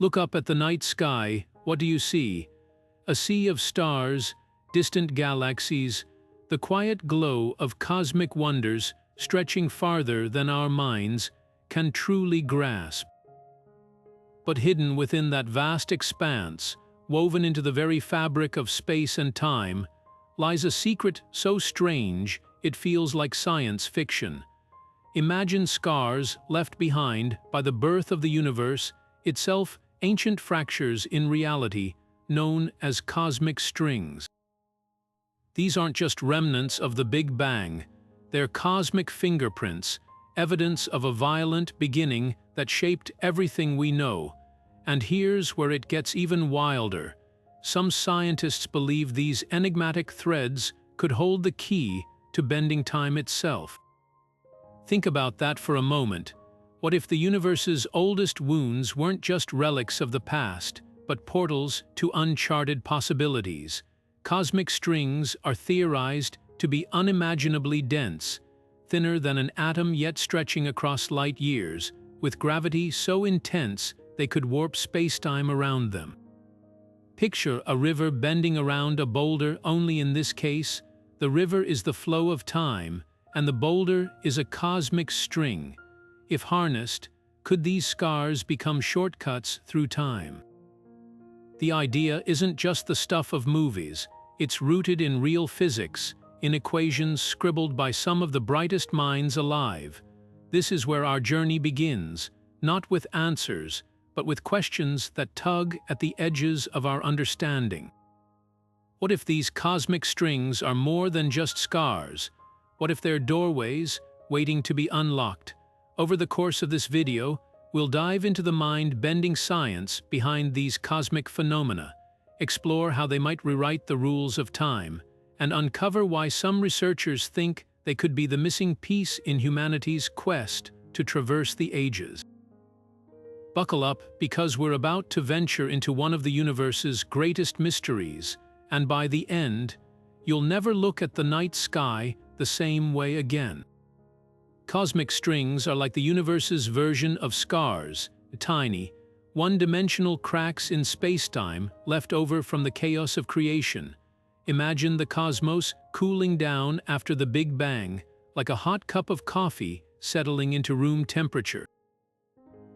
Look up at the night sky. What do you see? A sea of stars, distant galaxies, the quiet glow of cosmic wonders stretching farther than our minds can truly grasp. But hidden within that vast expanse, woven into the very fabric of space and time, lies a secret so strange it feels like science fiction. Imagine scars left behind by the birth of the universe, itself ancient fractures in reality, known as cosmic strings. These aren't just remnants of the Big Bang, they're cosmic fingerprints, evidence of a violent beginning that shaped everything we know. And here's where it gets even wilder. Some scientists believe these enigmatic threads could hold the key to bending time itself. Think about that for a moment. What if the universe's oldest wounds weren't just relics of the past, but portals to uncharted possibilities? Cosmic strings are theorized to be unimaginably dense, thinner than an atom yet stretching across light years, with gravity so intense they could warp spacetime around them. Picture a river bending around a boulder, only in this case, the river is the flow of time, and the boulder is a cosmic string. If harnessed, could these scars become shortcuts through time? The idea isn't just the stuff of movies, it's rooted in real physics, in equations scribbled by some of the brightest minds alive. This is where our journey begins, not with answers, but with questions that tug at the edges of our understanding. What if these cosmic strings are more than just scars? What if they're doorways waiting to be unlocked? Over the course of this video, we'll dive into the mind-bending science behind these cosmic phenomena, explore how they might rewrite the rules of time, and uncover why some researchers think they could be the missing piece in humanity's quest to traverse the ages. Buckle up, because we're about to venture into one of the universe's greatest mysteries, and by the end, you'll never look at the night sky the same way again. Cosmic strings are like the universe's version of scars, tiny, one-dimensional cracks in spacetime left over from the chaos of creation. Imagine the cosmos cooling down after the Big Bang, like a hot cup of coffee settling into room temperature.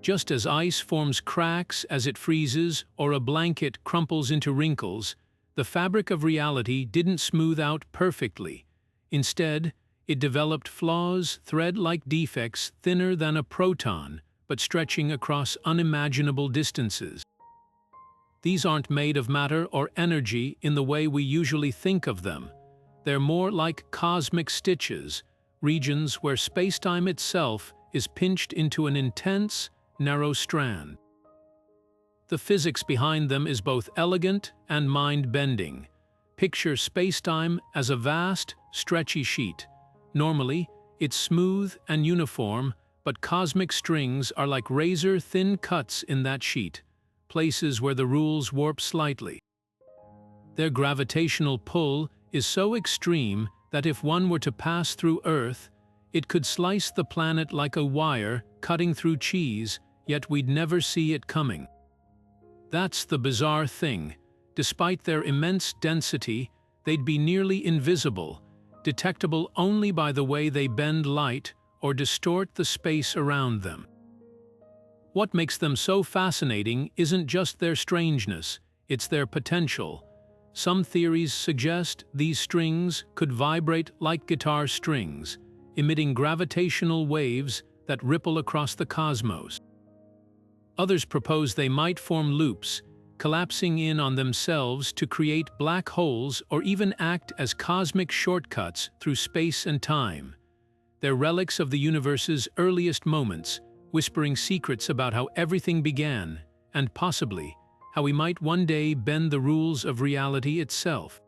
Just as ice forms cracks as it freezes, or a blanket crumples into wrinkles, the fabric of reality didn't smooth out perfectly. Instead, it developed flaws, thread-like defects thinner than a proton, but stretching across unimaginable distances. These aren't made of matter or energy in the way we usually think of them. They're more like cosmic stitches, regions where spacetime itself is pinched into an intense, narrow strand. The physics behind them is both elegant and mind-bending. Picture spacetime as a vast, stretchy sheet. Normally, it's smooth and uniform, but cosmic strings are like razor-thin cuts in that sheet, places where the rules warp slightly. Their gravitational pull is so extreme that if one were to pass through Earth, it could slice the planet like a wire cutting through cheese, yet we'd never see it coming. That's the bizarre thing. Despite their immense density, they'd be nearly invisible, detectable only by the way they bend light or distort the space around them. What makes them so fascinating isn't just their strangeness, it's their potential. Some theories suggest these strings could vibrate like guitar strings, emitting gravitational waves that ripple across the cosmos. Others propose they might form loops, collapsing in on themselves to create black holes or even act as cosmic shortcuts through space and time. They're relics of the universe's earliest moments, whispering secrets about how everything began, and possibly how we might one day bend the rules of reality itself.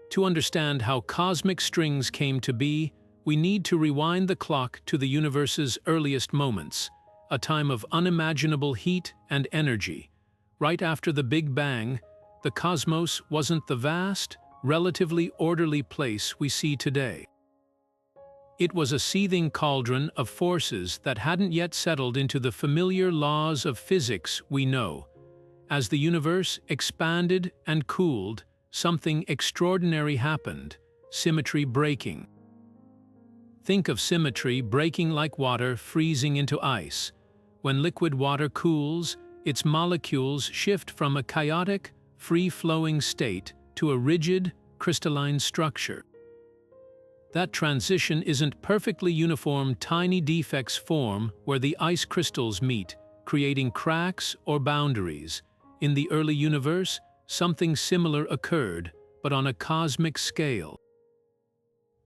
To understand how cosmic strings came to be, we need to rewind the clock to the universe's earliest moments, a time of unimaginable heat and energy. Right after the Big Bang, the cosmos wasn't the vast, relatively orderly place we see today. It was a seething cauldron of forces that hadn't yet settled into the familiar laws of physics we know. As the universe expanded and cooled, something extraordinary happened: symmetry breaking. Think of symmetry breaking like water freezing into ice. When liquid water cools, its molecules shift from a chaotic, free-flowing state to a rigid, crystalline structure. That transition isn't perfectly uniform. Tiny defects form where the ice crystals meet, creating cracks or boundaries. In the early universe, something similar occurred, but on a cosmic scale.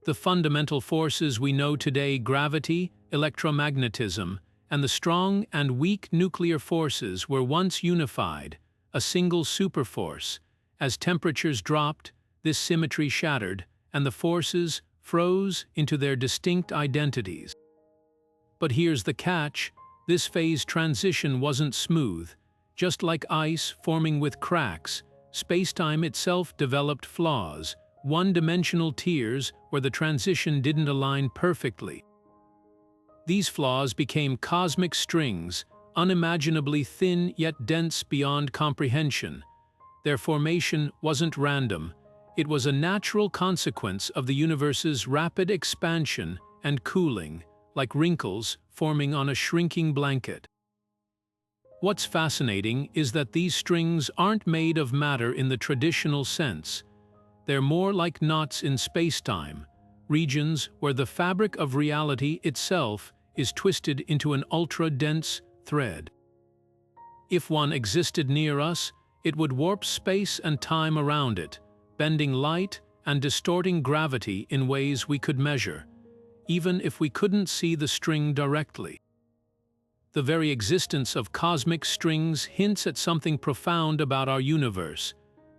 The fundamental forces we know today, gravity, electromagnetism, and the strong and weak nuclear forces, were once unified, a single superforce. As temperatures dropped, this symmetry shattered, and the forces froze into their distinct identities. But here's the catch: this phase transition wasn't smooth. Just like ice forming with cracks, spacetime itself developed flaws, one-dimensional tears where the transition didn't align perfectly. These flaws became cosmic strings, unimaginably thin yet dense beyond comprehension. Their formation wasn't random. It was a natural consequence of the universe's rapid expansion and cooling, like wrinkles forming on a shrinking blanket. What's fascinating is that these strings aren't made of matter in the traditional sense. They're more like knots in spacetime, regions where the fabric of reality itself is twisted into an ultra-dense thread. If one existed near us, it would warp space and time around it, bending light and distorting gravity in ways we could measure, even if we couldn't see the string directly. The very existence of cosmic strings hints at something profound about our universe.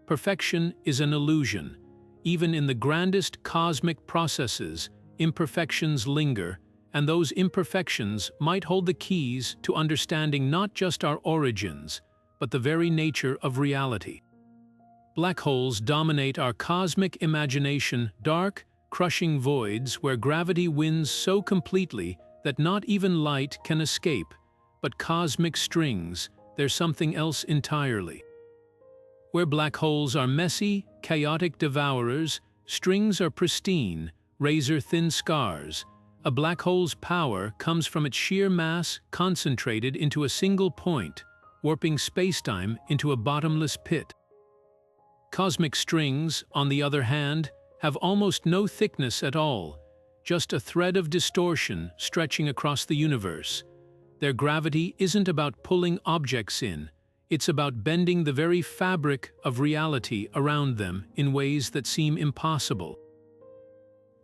Perfection is an illusion. Even in the grandest cosmic processes, imperfections linger, and those imperfections might hold the keys to understanding not just our origins, but the very nature of reality. Black holes dominate our cosmic imagination, dark, crushing voids where gravity wins so completely that not even light can escape. But cosmic strings, there's something else entirely. Where black holes are messy, chaotic devourers, strings are pristine, razor-thin scars. A black hole's power comes from its sheer mass concentrated into a single point, warping spacetime into a bottomless pit. Cosmic strings, on the other hand, have almost no thickness at all, just a thread of distortion stretching across the universe. Their gravity isn't about pulling objects in, it's about bending the very fabric of reality around them in ways that seem impossible.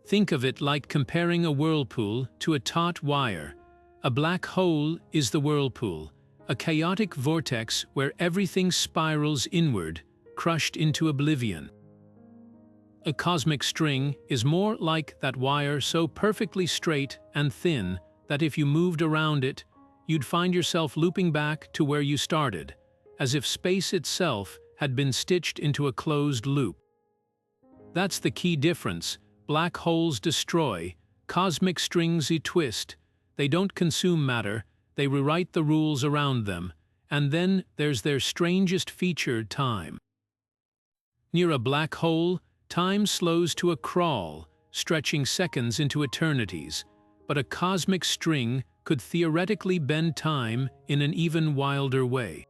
Think of it like comparing a whirlpool to a taut wire. A black hole is the whirlpool, a chaotic vortex where everything spirals inward, crushed into oblivion. A cosmic string is more like that wire, so perfectly straight and thin that if you moved around it, you'd find yourself looping back to where you started, as if space itself had been stitched into a closed loop. That's the key difference. Black holes destroy, cosmic strings twist. They don't consume matter, they rewrite the rules around them. And then there's their strangest feature, time. Near a black hole, time slows to a crawl, stretching seconds into eternities. But a cosmic string could theoretically bend time in an even wilder way.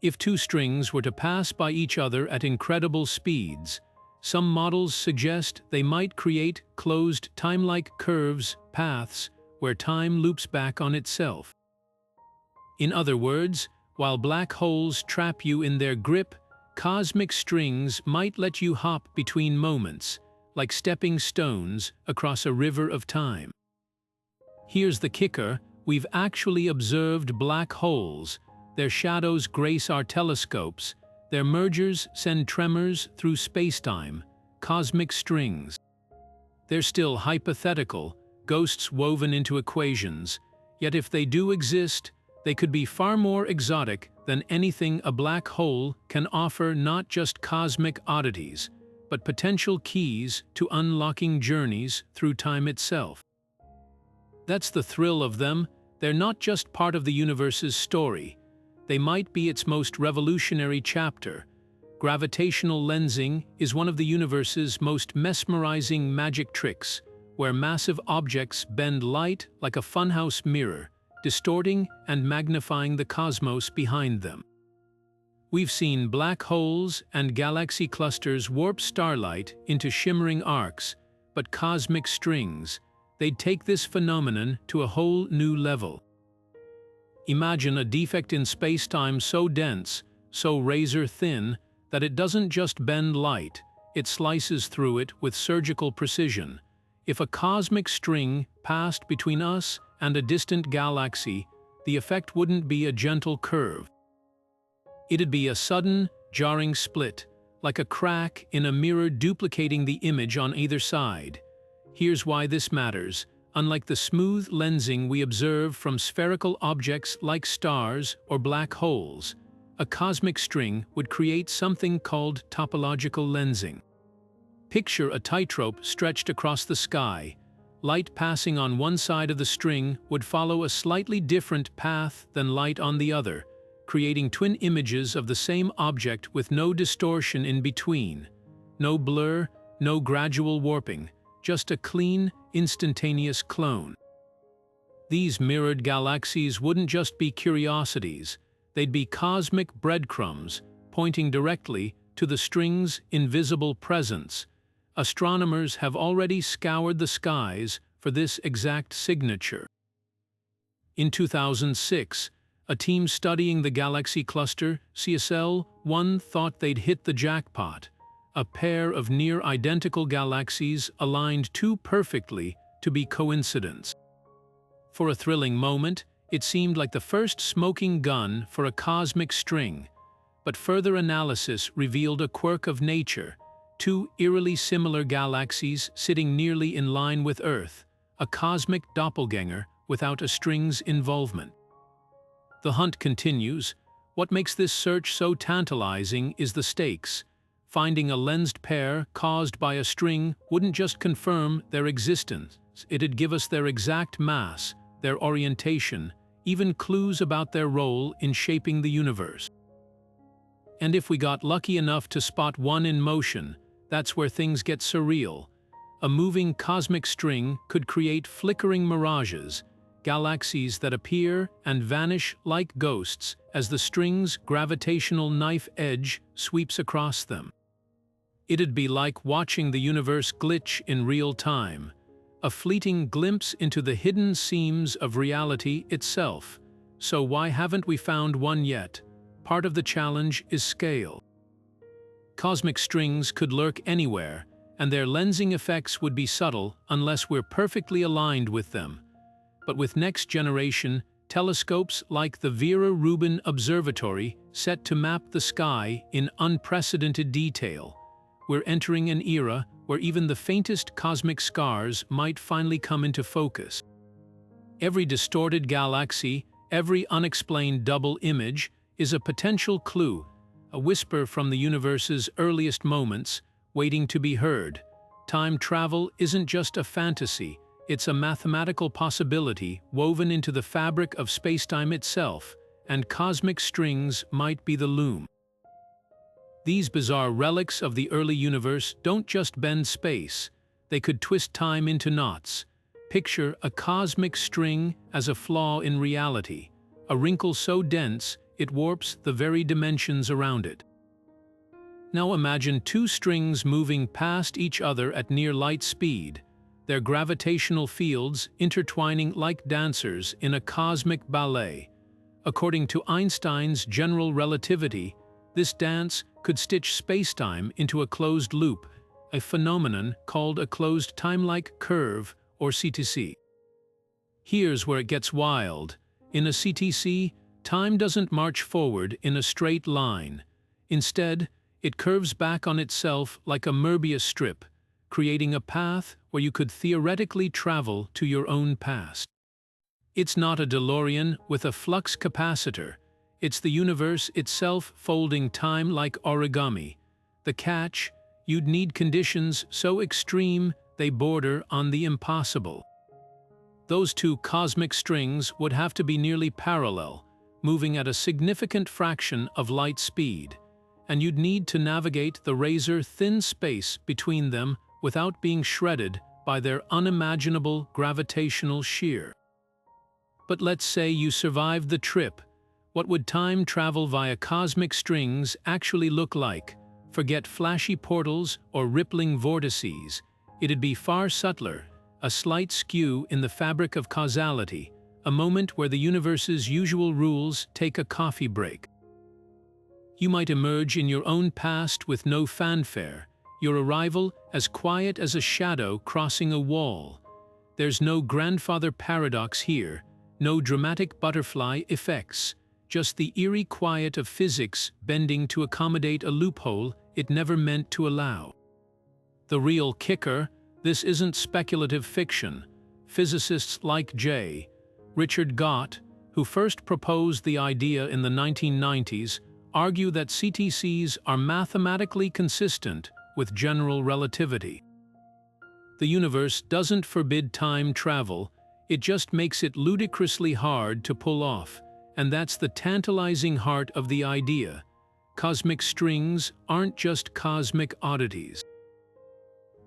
If two strings were to pass by each other at incredible speeds, some models suggest they might create closed time-like curves, paths, where time loops back on itself. In other words, while black holes trap you in their grip, cosmic strings might let you hop between moments, like stepping stones across a river of time. Here's the kicker: we've actually observed black holes. Their shadows grace our telescopes. Their mergers send tremors through spacetime, cosmic strings. They're still hypothetical, ghosts woven into equations. Yet if they do exist, they could be far more exotic than anything a black hole can offer. Not just cosmic oddities, but potential keys to unlocking journeys through time itself. That's the thrill of them. They're not just part of the universe's story. They might be its most revolutionary chapter. Gravitational lensing is one of the universe's most mesmerizing magic tricks, where massive objects bend light like a funhouse mirror, distorting and magnifying the cosmos behind them. We've seen black holes and galaxy clusters warp starlight into shimmering arcs, but cosmic strings, they'd take this phenomenon to a whole new level. Imagine a defect in space-time so dense, so razor-thin, that it doesn't just bend light, it slices through it with surgical precision. If a cosmic string passed between us and a distant galaxy, the effect wouldn't be a gentle curve. It'd be a sudden, jarring split, like a crack in a mirror duplicating the image on either side. Here's why this matters. Unlike the smooth lensing we observe from spherical objects like stars or black holes, a cosmic string would create something called topological lensing. Picture a tightrope stretched across the sky. Light passing on one side of the string would follow a slightly different path than light on the other, creating twin images of the same object with no distortion in between. No blur, no gradual warping, just a clean, instantaneous clone. These mirrored galaxies wouldn't just be curiosities, they'd be cosmic breadcrumbs pointing directly to the string's invisible presence. Astronomers have already scoured the skies for this exact signature. In 2006, a team studying the galaxy cluster, CSL-1, thought they'd hit the jackpot. A pair of near-identical galaxies aligned too perfectly to be coincidence. For a thrilling moment, it seemed like the first smoking gun for a cosmic string, but further analysis revealed a quirk of nature: two eerily similar galaxies sitting nearly in line with Earth, a cosmic doppelganger without a string's involvement. The hunt continues. What makes this search so tantalizing is the stakes. Finding a lensed pair caused by a string wouldn't just confirm their existence, it'd give us their exact mass, their orientation, even clues about their role in shaping the universe. And if we got lucky enough to spot one in motion, that's where things get surreal. A moving cosmic string could create flickering mirages, galaxies that appear and vanish like ghosts as the string's gravitational knife edge sweeps across them. It'd be like watching the universe glitch in real time, a fleeting glimpse into the hidden seams of reality itself. So why haven't we found one yet? Part of the challenge is scale. Cosmic strings could lurk anywhere, and their lensing effects would be subtle unless we're perfectly aligned with them. But with next-generation telescopes like the Vera Rubin Observatory set to map the sky in unprecedented detail, we're entering an era where even the faintest cosmic scars might finally come into focus. Every distorted galaxy, every unexplained double image is a potential clue, a whisper from the universe's earliest moments, waiting to be heard. Time travel isn't just a fantasy, it's a mathematical possibility woven into the fabric of spacetime itself, and cosmic strings might be the loom. These bizarre relics of the early universe don't just bend space, they could twist time into knots. Picture a cosmic string as a flaw in reality, a wrinkle so dense it warps the very dimensions around it. Now imagine two strings moving past each other at near light speed, their gravitational fields intertwining like dancers in a cosmic ballet. According to Einstein's general relativity, this dance could stitch spacetime into a closed loop, a phenomenon called a closed time-like curve, or CTC. Here's where it gets wild. In a CTC, time doesn't march forward in a straight line. Instead, it curves back on itself like a Möbius strip, creating a path where you could theoretically travel to your own past. It's not a DeLorean with a flux capacitor. It's the universe itself folding time like origami. The catch, you'd need conditions so extreme they border on the impossible. Those two cosmic strings would have to be nearly parallel, moving at a significant fraction of light speed, and you'd need to navigate the razor-thin space between them without being shredded by their unimaginable gravitational shear. But let's say you survived the trip. What would time travel via cosmic strings actually look like? Forget flashy portals or rippling vortices. It'd be far subtler, a slight skew in the fabric of causality, a moment where the universe's usual rules take a coffee break. You might emerge in your own past with no fanfare, your arrival as quiet as a shadow crossing a wall. There's no grandfather paradox here, no dramatic butterfly effects, just the eerie quiet of physics bending to accommodate a loophole it never meant to allow. The real kicker: this isn't speculative fiction. Physicists like Richard Gott, who first proposed the idea in the 1990s, argue that CTCs are mathematically consistent with general relativity. The universe doesn't forbid time travel, it just makes it ludicrously hard to pull off, and that's the tantalizing heart of the idea. Cosmic strings aren't just cosmic oddities.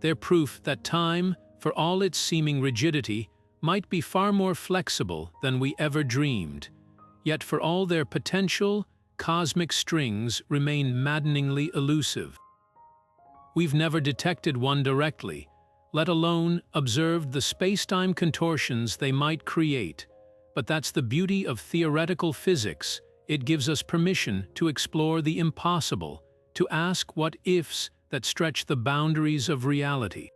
They're proof that time, for all its seeming rigidity, might be far more flexible than we ever dreamed. Yet for all their potential, cosmic strings remain maddeningly elusive. We've never detected one directly, let alone observed the spacetime contortions they might create. But that's the beauty of theoretical physics. It gives us permission to explore the impossible, to ask what-ifs that stretch the boundaries of reality.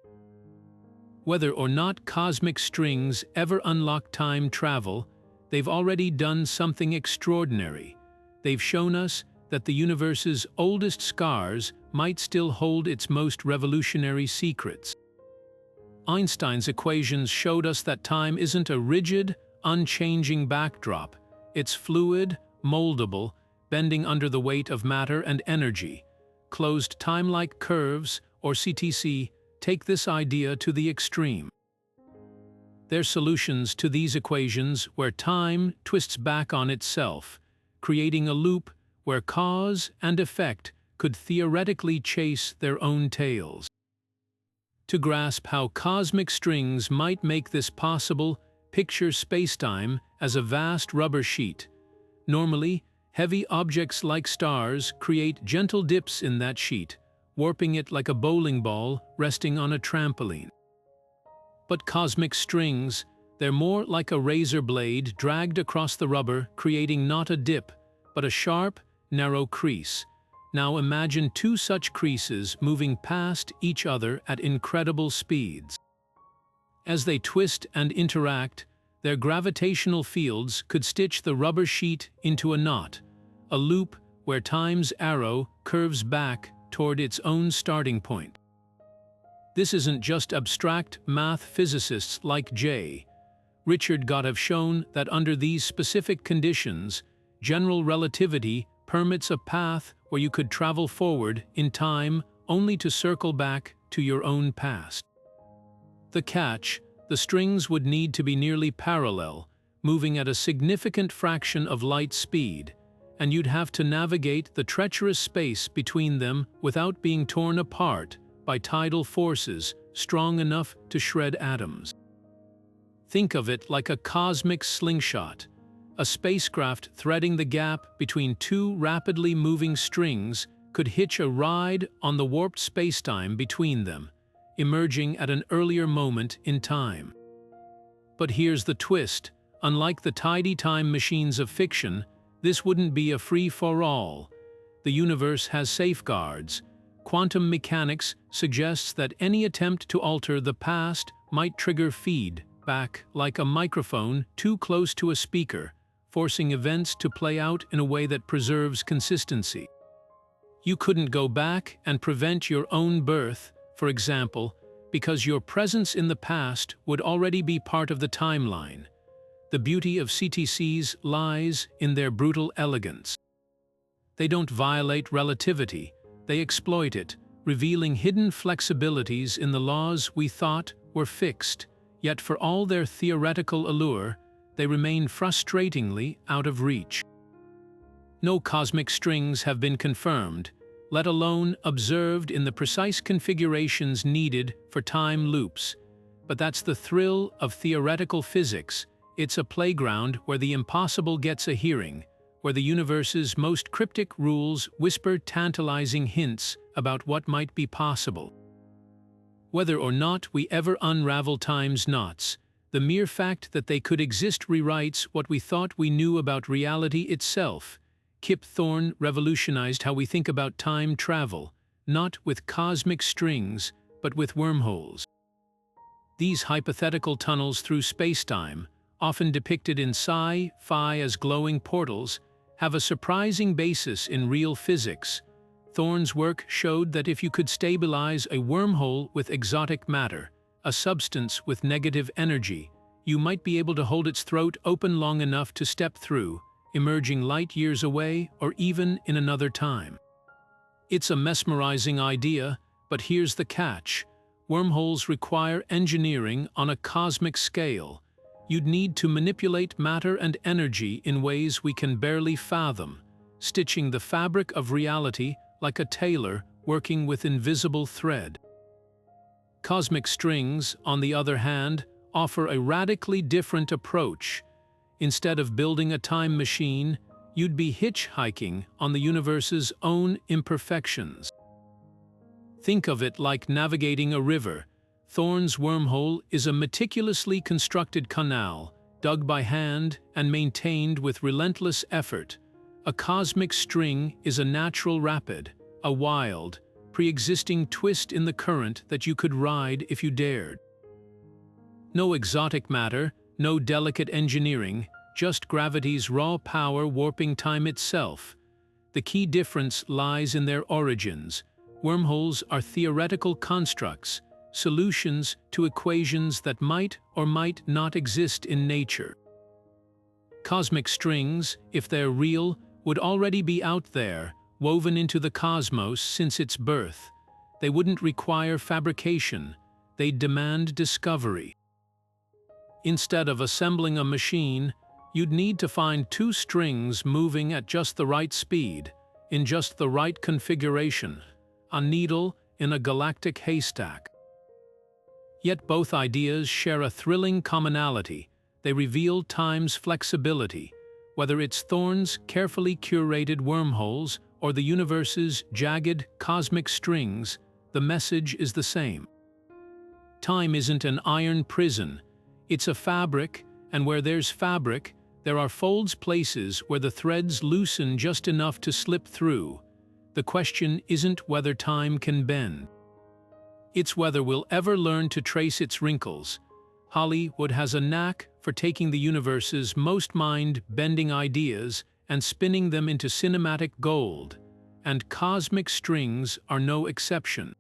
Whether or not cosmic strings ever unlock time travel, they've already done something extraordinary. They've shown us that the universe's oldest scars might still hold its most revolutionary secrets. Einstein's equations showed us that time isn't a rigid, unchanging backdrop. It's fluid, moldable, bending under the weight of matter and energy. Closed time-like curves, or CTC, take this idea to the extreme. They're solutions to these equations where time twists back on itself, creating a loop where cause and effect could theoretically chase their own tails. To grasp how cosmic strings might make this possible, picture spacetime as a vast rubber sheet. Normally, heavy objects like stars create gentle dips in that sheet, warping it like a bowling ball resting on a trampoline. But cosmic strings, they're more like a razor blade dragged across the rubber, creating not a dip, but a sharp, narrow crease. Now imagine two such creases moving past each other at incredible speeds. As they twist and interact, their gravitational fields could stitch the rubber sheet into a knot, a loop where time's arrow curves back toward its own starting point. This isn't just abstract math. Physicists like Richard Gott have shown that under these specific conditions, general relativity permits a path where you could travel forward in time only to circle back to your own past. The catch: the strings would need to be nearly parallel, moving at a significant fraction of light speed, and you'd have to navigate the treacherous space between them without being torn apart by tidal forces strong enough to shred atoms. Think of it like a cosmic slingshot, a spacecraft threading the gap between two rapidly moving strings could hitch a ride on the warped spacetime between them, emerging at an earlier moment in time. But here's the twist: unlike the tidy time machines of fiction, this wouldn't be a free-for-all. The universe has safeguards. Quantum mechanics suggests that any attempt to alter the past might trigger feedback like a microphone too close to a speaker, forcing events to play out in a way that preserves consistency. You couldn't go back and prevent your own birth, for example, because your presence in the past would already be part of the timeline. The beauty of CTCs lies in their brutal elegance. They don't violate relativity, they exploit it, revealing hidden flexibilities in the laws we thought were fixed, yet for all their theoretical allure, they remain frustratingly out of reach. No cosmic strings have been confirmed, let alone observed in the precise configurations needed for time loops. But that's the thrill of theoretical physics. It's a playground where the impossible gets a hearing, where the universe's most cryptic rules whisper tantalizing hints about what might be possible. Whether or not we ever unravel time's knots, the mere fact that they could exist rewrites what we thought we knew about reality itself. Kip Thorne revolutionized how we think about time travel, not with cosmic strings, but with wormholes. These hypothetical tunnels through spacetime, often depicted in sci-fi as glowing portals, have a surprising basis in real physics. Thorne's work showed that if you could stabilize a wormhole with exotic matter, a substance with negative energy, you might be able to hold its throat open long enough to step through, emerging light years away or even in another time. It's a mesmerizing idea, but here's the catch. Wormholes require engineering on a cosmic scale. You'd need to manipulate matter and energy in ways we can barely fathom, stitching the fabric of reality like a tailor working with invisible thread. Cosmic strings, on the other hand, offer a radically different approach. Instead of building a time machine, you'd be hitchhiking on the universe's own imperfections. Think of it like navigating a river. Thorne's wormhole is a meticulously constructed canal, dug by hand and maintained with relentless effort. A cosmic string is a natural rapid, a wild, pre-existing twist in the current that you could ride if you dared. No exotic matter, no delicate engineering, just gravity's raw power warping time itself. The key difference lies in their origins. Wormholes are theoretical constructs, solutions to equations that might or might not exist in nature. Cosmic strings, if they're real, would already be out there, woven into the cosmos since its birth. They wouldn't require fabrication, they'd demand discovery. Instead of assembling a machine, you'd need to find two strings moving at just the right speed, in just the right configuration, a needle in a galactic haystack. Yet both ideas share a thrilling commonality. They reveal time's flexibility. Whether it's Thorne's carefully curated wormholes or the universe's jagged cosmic strings, the message is the same. Time isn't an iron prison, it's a fabric, and where there's fabric, there are folds, places where the threads loosen just enough to slip through. The question isn't whether time can bend. It's whether we'll ever learn to trace its wrinkles. Hollywood has a knack for taking the universe's most mind-bending ideas and spinning them into cinematic gold, and cosmic strings are no exception.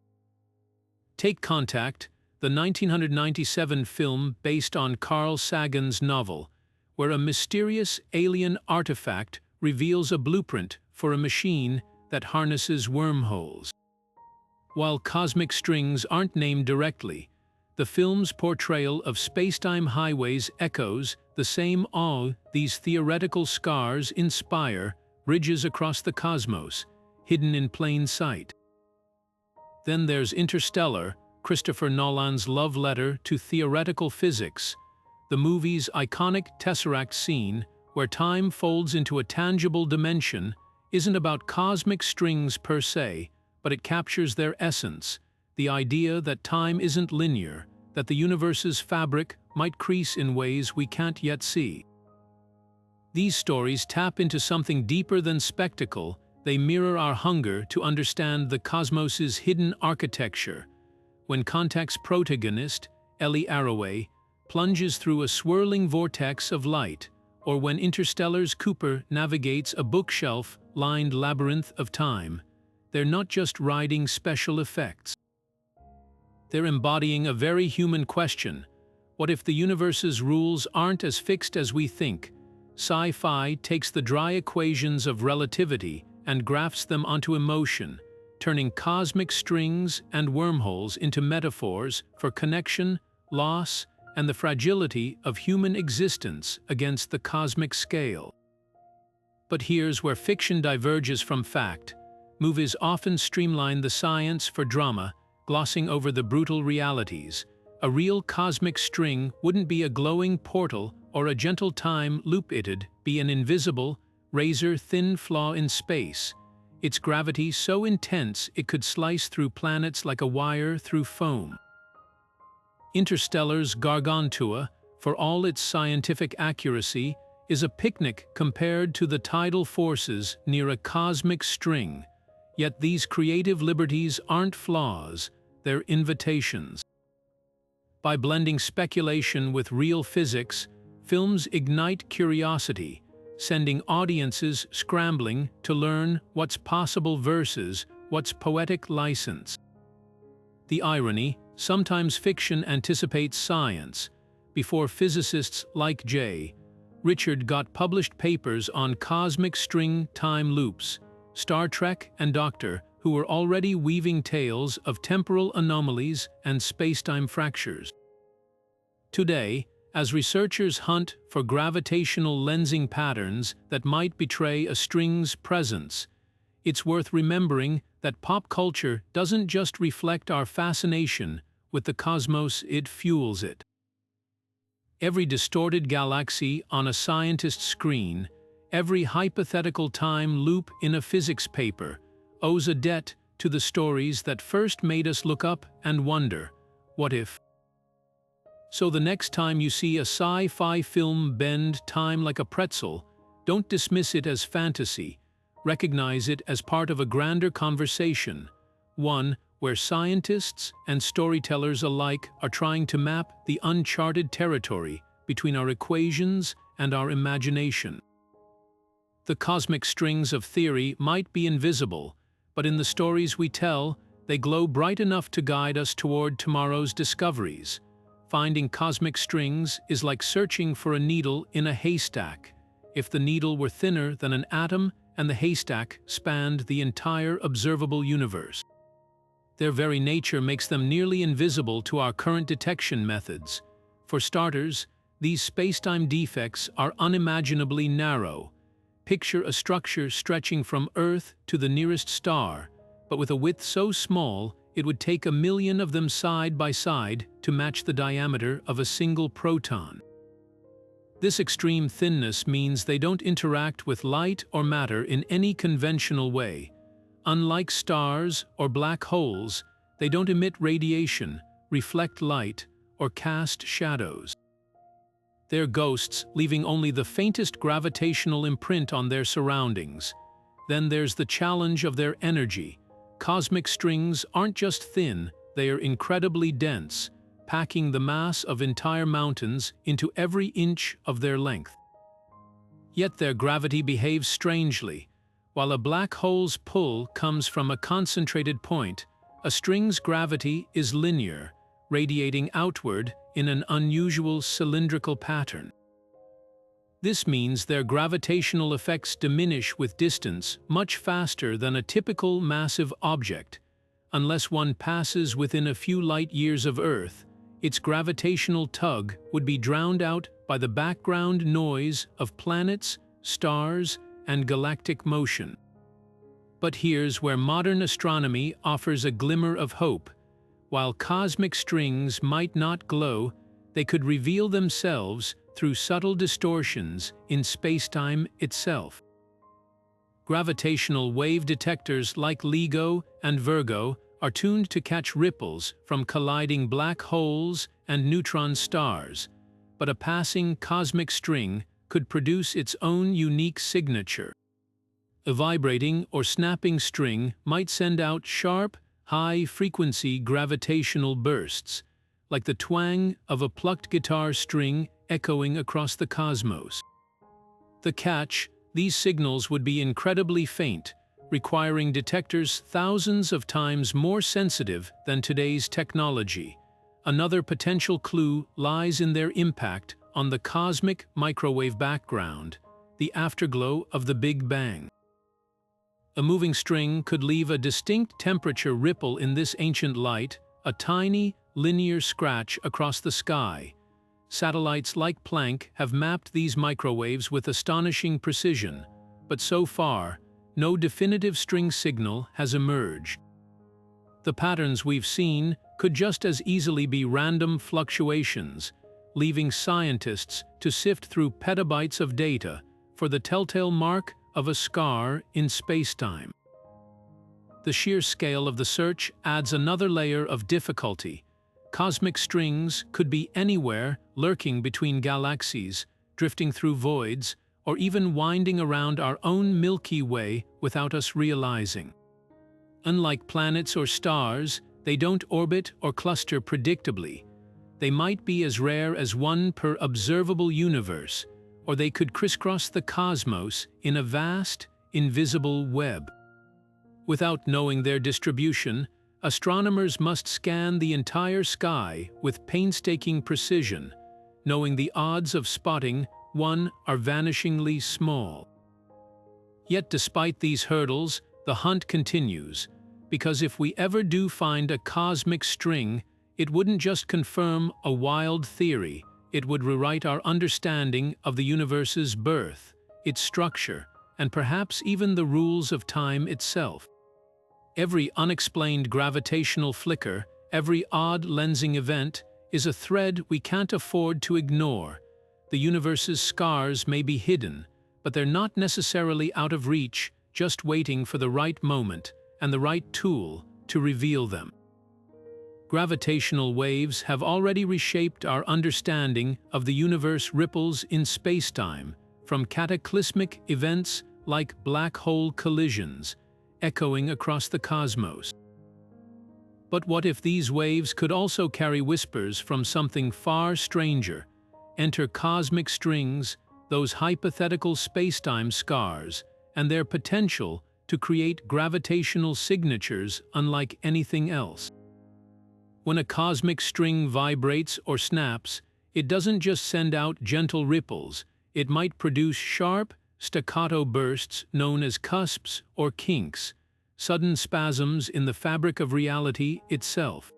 Take Contact, the 1997 film based on Carl Sagan's novel, where a mysterious alien artifact reveals a blueprint for a machine that harnesses wormholes. While cosmic strings aren't named directly, the film's portrayal of spacetime highways echoes the same awe these theoretical scars inspire, bridges across the cosmos, hidden in plain sight. Then there's Interstellar, Christopher Nolan's love letter to theoretical physics, the movie's iconic Tesseract scene, where time folds into a tangible dimension, isn't about cosmic strings per se, but it captures their essence, the idea that time isn't linear, that the universe's fabric might crease in ways we can't yet see. These stories tap into something deeper than spectacle. They mirror our hunger to understand the cosmos's hidden architecture. When Contact's protagonist, Ellie Arroway, plunges through a swirling vortex of light, or when Interstellar's Cooper navigates a bookshelf-lined labyrinth of time, they're not just riding special effects. They're embodying a very human question. What if the universe's rules aren't as fixed as we think? Sci-fi takes the dry equations of relativity and grafts them onto emotion, turning cosmic strings and wormholes into metaphors for connection, loss, and the fragility of human existence against the cosmic scale. But here's where fiction diverges from fact. Movies often streamline the science for drama, glossing over the brutal realities. A real cosmic string wouldn't be a glowing portal or a gentle time loop, it'd be an invisible, razor-thin flaw in space. Its gravity so intense it could slice through planets like a wire through foam. Interstellar's Gargantua, for all its scientific accuracy, is a picnic compared to the tidal forces near a cosmic string. Yet these creative liberties aren't flaws, they're invitations. By blending speculation with real physics, films ignite curiosity, sending audiences scrambling to learn what's possible versus what's poetic license. The irony, sometimes fiction anticipates science. Before physicists like J. Richard got published papers on cosmic string time loops, Star Trek and Doctor who were already weaving tales of temporal anomalies and spacetime fractures. Today, as researchers hunt for gravitational lensing patterns that might betray a string's presence, it's worth remembering that pop culture doesn't just reflect our fascination with the cosmos, it fuels it. Every distorted galaxy on a scientist's screen, every hypothetical time loop in a physics paper, owes a debt to the stories that first made us look up and wonder, what if? So the next time you see a sci-fi film bend time like a pretzel, don't dismiss it as fantasy. Recognize it as part of a grander conversation, one where scientists and storytellers alike are trying to map the uncharted territory between our equations and our imagination. The cosmic strings of theory might be invisible, but in the stories we tell, they glow bright enough to guide us toward tomorrow's discoveries. Finding cosmic strings is like searching for a needle in a haystack. If the needle were thinner than an atom and the haystack spanned the entire observable universe. Their very nature makes them nearly invisible to our current detection methods. For starters, these spacetime defects are unimaginably narrow. Picture a structure stretching from Earth to the nearest star, but with a width so small it would take 1 million of them side by side to match the diameter of a single proton. This extreme thinness means they don't interact with light or matter in any conventional way. Unlike stars or black holes, they don't emit radiation, reflect light, or cast shadows. They're ghosts, leaving only the faintest gravitational imprint on their surroundings. Then there's the challenge of their energy. Cosmic strings aren't just thin, they are incredibly dense, packing the mass of entire mountains into every inch of their length. Yet their gravity behaves strangely. While a black hole's pull comes from a concentrated point, a string's gravity is linear, radiating outward in an unusual cylindrical pattern. This means their gravitational effects diminish with distance much faster than a typical massive object. Unless one passes within a few light-years of Earth, its gravitational tug would be drowned out by the background noise of planets, stars, and galactic motion. But here's where modern astronomy offers a glimmer of hope. While cosmic strings might not glow, they could reveal themselves through subtle distortions in spacetime itself. Gravitational wave detectors like LIGO and Virgo are tuned to catch ripples from colliding black holes and neutron stars, but a passing cosmic string could produce its own unique signature. A vibrating or snapping string might send out sharp, high-frequency gravitational bursts, like the twang of a plucked guitar string echoing across the cosmos. The catch, these signals would be incredibly faint, requiring detectors thousands of times more sensitive than today's technology. Another potential clue lies in their impact on the cosmic microwave background, the afterglow of the Big Bang. A moving string could leave a distinct temperature ripple in this ancient light, a tiny, linear scratch across the sky. Satellites like Planck have mapped these microwaves with astonishing precision, but so far, no definitive string signal has emerged. The patterns we've seen could just as easily be random fluctuations, leaving scientists to sift through petabytes of data for the telltale mark of a scar in spacetime. The sheer scale of the search adds another layer of difficulty. Cosmic strings could be anywhere, lurking between galaxies, drifting through voids, or even winding around our own Milky Way without us realizing. Unlike planets or stars, they don't orbit or cluster predictably. They might be as rare as one per observable universe, or they could crisscross the cosmos in a vast, invisible web. Without knowing their distribution, astronomers must scan the entire sky with painstaking precision, knowing the odds of spotting one are vanishingly small. Yet despite these hurdles, the hunt continues, because if we ever do find a cosmic string, it wouldn't just confirm a wild theory, it would rewrite our understanding of the universe's birth, its structure, and perhaps even the rules of time itself. Every unexplained gravitational flicker, every odd lensing event, is a thread we can't afford to ignore. The universe's scars may be hidden, but they're not necessarily out of reach, just waiting for the right moment and the right tool to reveal them. Gravitational waves have already reshaped our understanding of the universe ripples in spacetime, from cataclysmic events like black hole collisions, echoing across the cosmos. But what if these waves could also carry whispers from something far stranger? Enter cosmic strings, those hypothetical spacetime scars, and their potential to create gravitational signatures unlike anything else. When a cosmic string vibrates or snaps, it doesn't just send out gentle ripples, it might produce sharp, staccato bursts known as cusps or kinks, sudden spasms in the fabric of reality itself.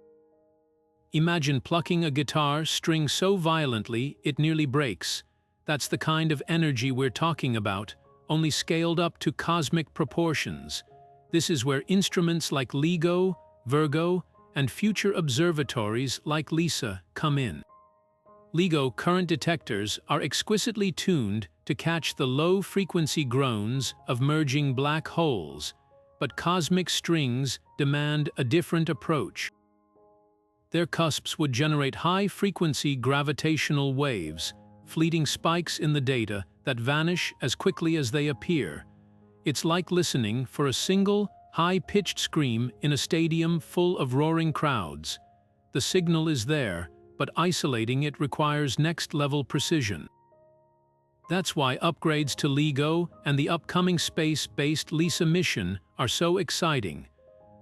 Imagine plucking a guitar string so violently it nearly breaks. That's the kind of energy we're talking about, only scaled up to cosmic proportions. This is where instruments like LIGO, Virgo, and future observatories like LISA come in. LIGO current detectors are exquisitely tuned to catch the low-frequency groans of merging black holes, but cosmic strings demand a different approach. Their cusps would generate high-frequency gravitational waves, fleeting spikes in the data that vanish as quickly as they appear. It's like listening for a single, high-pitched scream in a stadium full of roaring crowds. The signal is there, but isolating it requires next-level precision. That's why upgrades to LIGO and the upcoming space-based LISA mission are so exciting.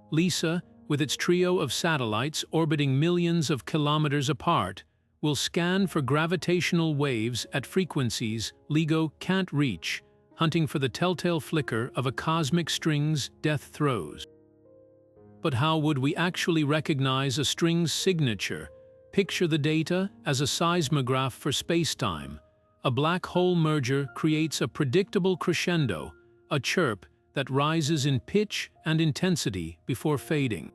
LISA, with its trio of satellites orbiting millions of kilometers apart, will scan for gravitational waves at frequencies LIGO can't reach, hunting for the telltale flicker of a cosmic string's death throes. But how would we actually recognize a string's signature? Picture the data as a seismograph for spacetime. A black hole merger creates a predictable crescendo, a chirp that rises in pitch and intensity before fading.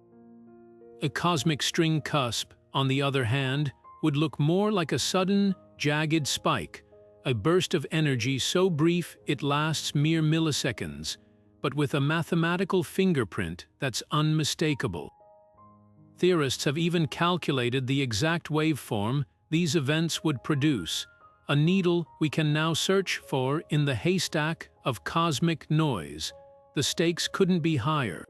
A cosmic string cusp, on the other hand, would look more like a sudden, jagged spike, a burst of energy so brief it lasts mere milliseconds, but with a mathematical fingerprint that's unmistakable. Theorists have even calculated the exact waveform these events would produce, a needle we can now search for in the haystack of cosmic noise. The stakes couldn't be higher.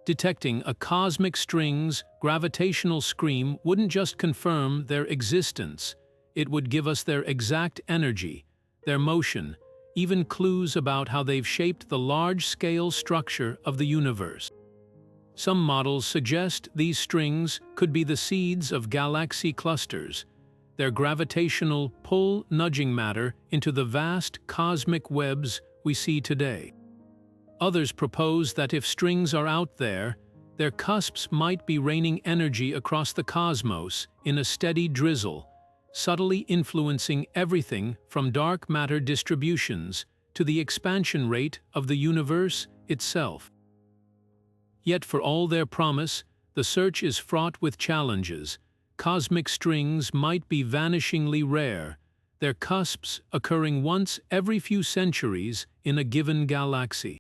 Detecting a cosmic string's gravitational scream wouldn't just confirm their existence, it would give us their exact energy, their motion, even clues about how they've shaped the large-scale structure of the universe. Some models suggest these strings could be the seeds of galaxy clusters, their gravitational pull nudging matter into the vast cosmic webs we see today. Others propose that if strings are out there, their cusps might be raining energy across the cosmos in a steady drizzle, subtly influencing everything from dark matter distributions to the expansion rate of the universe itself. Yet for all their promise, the search is fraught with challenges. Cosmic strings might be vanishingly rare, their cusps occurring once every few centuries in a given galaxy.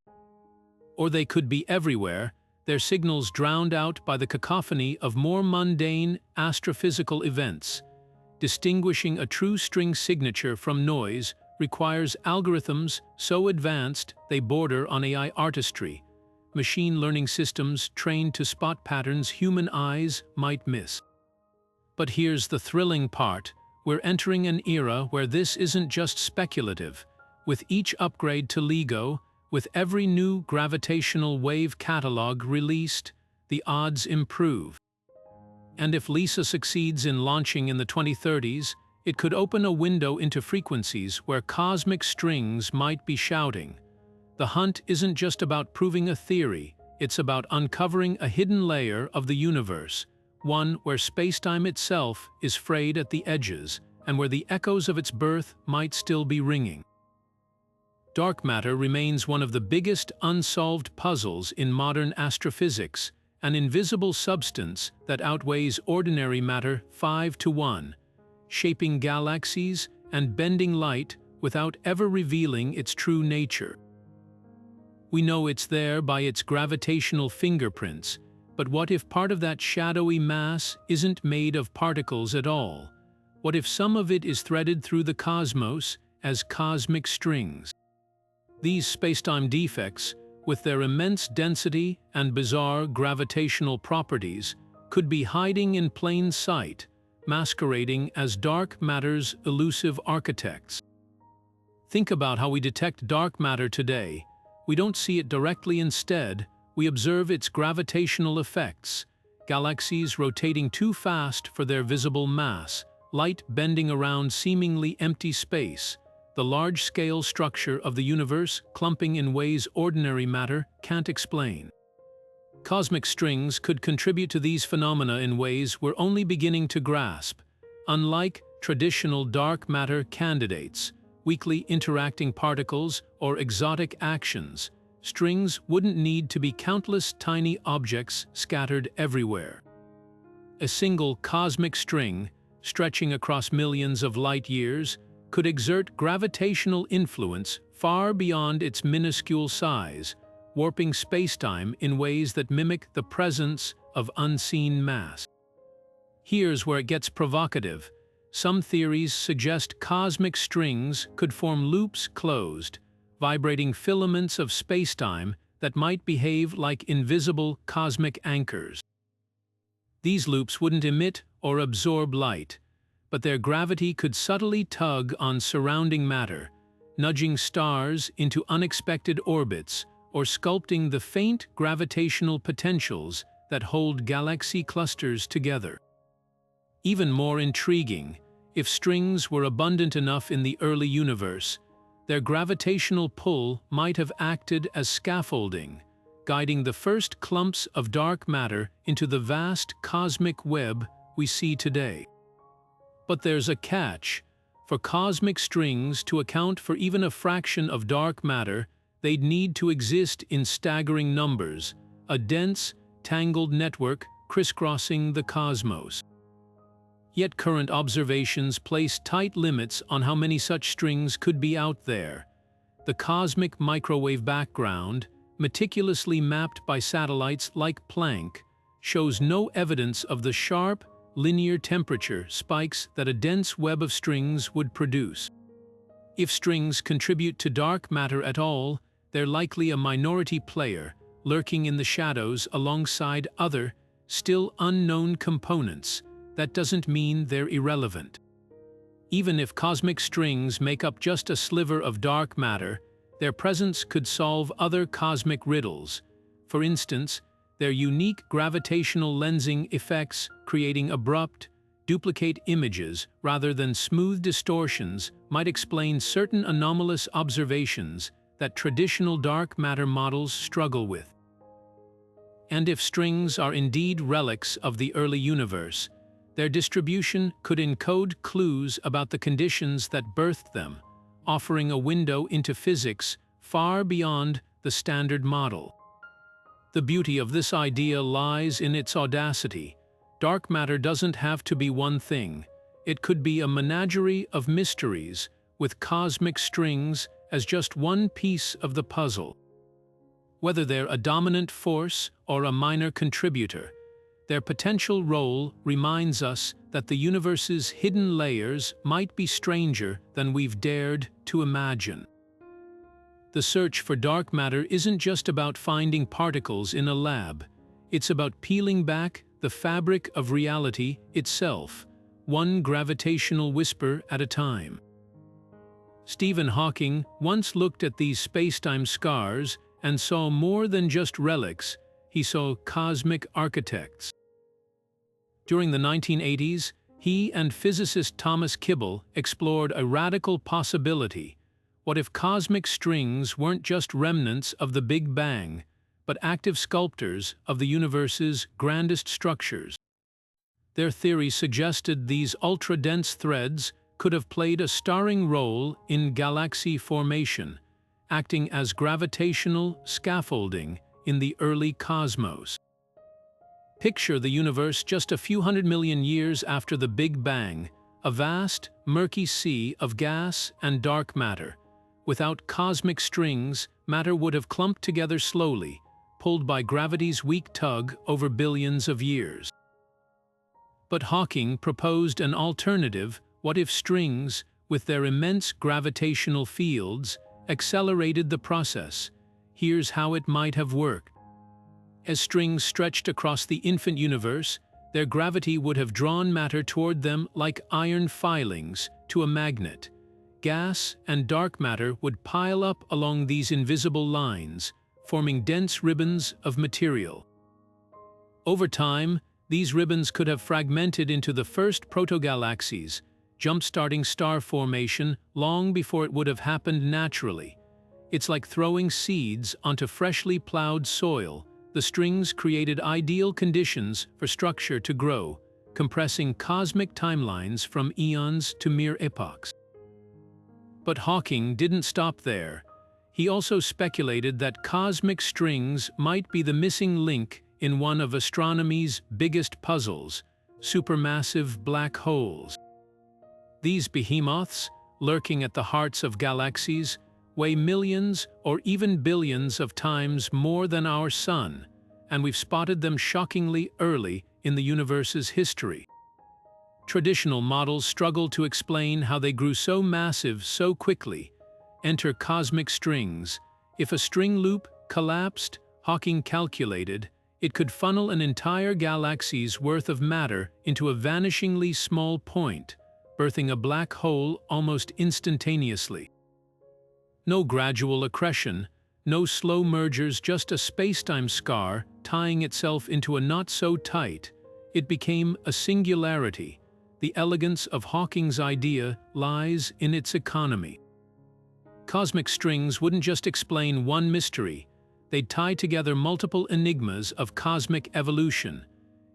Or they could be everywhere, their signals drowned out by the cacophony of more mundane astrophysical events. Distinguishing a true string signature from noise requires algorithms so advanced they border on AI artistry, machine learning systems trained to spot patterns human eyes might miss. But here's the thrilling part. We're entering an era where this isn't just speculative. With each upgrade to LEGO, with every new gravitational wave catalog released, the odds improve. And if LISA succeeds in launching in the 2030s, it could open a window into frequencies where cosmic strings might be shouting. The hunt isn't just about proving a theory, it's about uncovering a hidden layer of the universe, one where spacetime itself is frayed at the edges and where the echoes of its birth might still be ringing. Dark matter remains one of the biggest unsolved puzzles in modern astrophysics, an invisible substance that outweighs ordinary matter 5 to 1, shaping galaxies and bending light without ever revealing its true nature. We know it's there by its gravitational fingerprints, but what if part of that shadowy mass isn't made of particles at all? What if some of it is threaded through the cosmos as cosmic strings? These spacetime defects, with their immense density and bizarre gravitational properties, could be hiding in plain sight, masquerading as dark matter's elusive architects. Think about how we detect dark matter today. We don't see it directly. Instead, we observe its gravitational effects, galaxies rotating too fast for their visible mass, light bending around seemingly empty space, the large-scale structure of the universe clumping in ways ordinary matter can't explain. Cosmic strings could contribute to these phenomena in ways we're only beginning to grasp. Unlike traditional dark matter candidates, weakly interacting particles, or exotic actions, strings wouldn't need to be countless tiny objects scattered everywhere. A single cosmic string, stretching across millions of light-years, could exert gravitational influence far beyond its minuscule size, warping spacetime in ways that mimic the presence of unseen mass. Here's where it gets provocative. Some theories suggest cosmic strings could form loops closed, vibrating filaments of spacetime that might behave like invisible cosmic anchors. These loops wouldn't emit or absorb light, but their gravity could subtly tug on surrounding matter, nudging stars into unexpected orbits or sculpting the faint gravitational potentials that hold galaxy clusters together. Even more intriguing, if strings were abundant enough in the early universe, their gravitational pull might have acted as scaffolding, guiding the first clumps of dark matter into the vast cosmic web we see today. But there's a catch. For cosmic strings to account for even a fraction of dark matter, they'd need to exist in staggering numbers, a dense, tangled network crisscrossing the cosmos. Yet current observations place tight limits on how many such strings could be out there. The cosmic microwave background, meticulously mapped by satellites like Planck, shows no evidence of the sharp, linear temperature spikes that a dense web of strings would produce. If strings contribute to dark matter at all, they're likely a minority player, lurking in the shadows alongside other, still unknown components. That doesn't mean they're irrelevant. Even if cosmic strings make up just a sliver of dark matter, their presence could solve other cosmic riddles. For instance, their unique gravitational lensing effects, creating abrupt, duplicate images rather than smooth distortions, might explain certain anomalous observations that traditional dark matter models struggle with. And if strings are indeed relics of the early universe, their distribution could encode clues about the conditions that birthed them, offering a window into physics far beyond the standard model. The beauty of this idea lies in its audacity. Dark matter doesn't have to be one thing. It could be a menagerie of mysteries, with cosmic strings as just one piece of the puzzle. Whether they're a dominant force or a minor contributor, their potential role reminds us that the universe's hidden layers might be stranger than we've dared to imagine. The search for dark matter isn't just about finding particles in a lab. It's about peeling back the fabric of reality itself, one gravitational whisper at a time. Stephen Hawking once looked at these spacetime scars and saw more than just relics. He saw cosmic architects. During the 1980s, he and physicist Thomas Kibble explored a radical possibility. What if cosmic strings weren't just remnants of the Big Bang, but active sculptors of the universe's grandest structures? Their theory suggested these ultra-dense threads could have played a starring role in galaxy formation, acting as gravitational scaffolding in the early cosmos. Picture the universe just a few hundred million years after the Big Bang, a vast, murky sea of gas and dark matter. Without cosmic strings, matter would have clumped together slowly, pulled by gravity's weak tug over billions of years. But Hawking proposed an alternative. What if strings, with their immense gravitational fields, accelerated the process? Here's how it might have worked. As strings stretched across the infant universe, their gravity would have drawn matter toward them like iron filings to a magnet. Gas and dark matter would pile up along these invisible lines, forming dense ribbons of material. Over time, these ribbons could have fragmented into the first protogalaxies, jump-starting star formation long before it would have happened naturally. It's like throwing seeds onto freshly plowed soil. The strings created ideal conditions for structure to grow, compressing cosmic timelines from eons to mere epochs. But Hawking didn't stop there. He also speculated that cosmic strings might be the missing link in one of astronomy's biggest puzzles, supermassive black holes. These behemoths, lurking at the hearts of galaxies, weigh millions or even billions of times more than our Sun, and we've spotted them shockingly early in the universe's history. Traditional models struggle to explain how they grew so massive so quickly. Enter cosmic strings. If a string loop collapsed, Hawking calculated, it could funnel an entire galaxy's worth of matter into a vanishingly small point, birthing a black hole almost instantaneously. No gradual accretion, no slow mergers, just a spacetime scar tying itself into a knot so tight, it became a singularity. The elegance of Hawking's idea lies in its economy. Cosmic strings wouldn't just explain one mystery, they'd tie together multiple enigmas of cosmic evolution.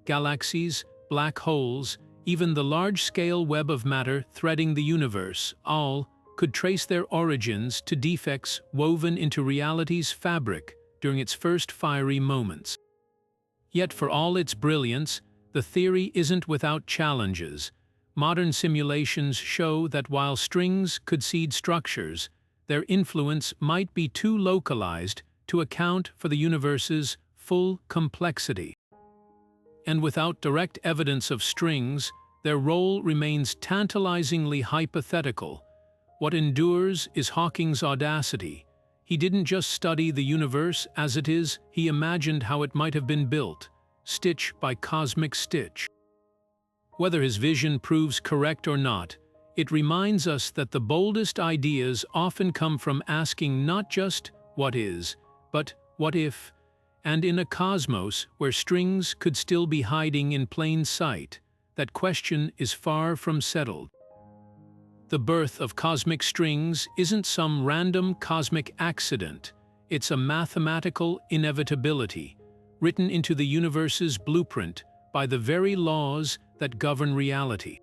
Galaxies, black holes, even the large-scale web of matter threading the universe, all could trace their origins to defects woven into reality's fabric during its first fiery moments. Yet for all its brilliance, the theory isn't without challenges. Modern simulations show that while strings could seed structures, their influence might be too localized to account for the universe's full complexity. And without direct evidence of strings, their role remains tantalizingly hypothetical. What endures is Hawking's audacity. He didn't just study the universe as it is, he imagined how it might have been built, stitch by cosmic stitch. Whether his vision proves correct or not, it reminds us that the boldest ideas often come from asking not just what is, but what if, and in a cosmos where strings could still be hiding in plain sight, that question is far from settled. The birth of cosmic strings isn't some random cosmic accident. It's a mathematical inevitability, written into the universe's blueprint by the very laws that govern reality.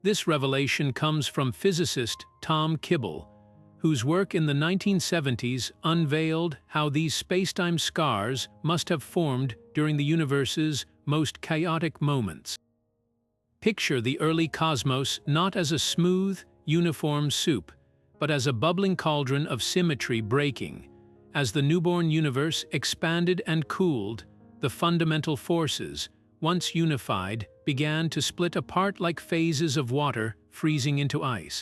This revelation comes from physicist Tom Kibble, whose work in the 1970s unveiled how these spacetime scars must have formed during the universe's most chaotic moments. Picture the early cosmos not as a smooth, uniform soup, but as a bubbling cauldron of symmetry breaking. As the newborn universe expanded and cooled, the fundamental forces, once unified, began to split apart like phases of water freezing into ice.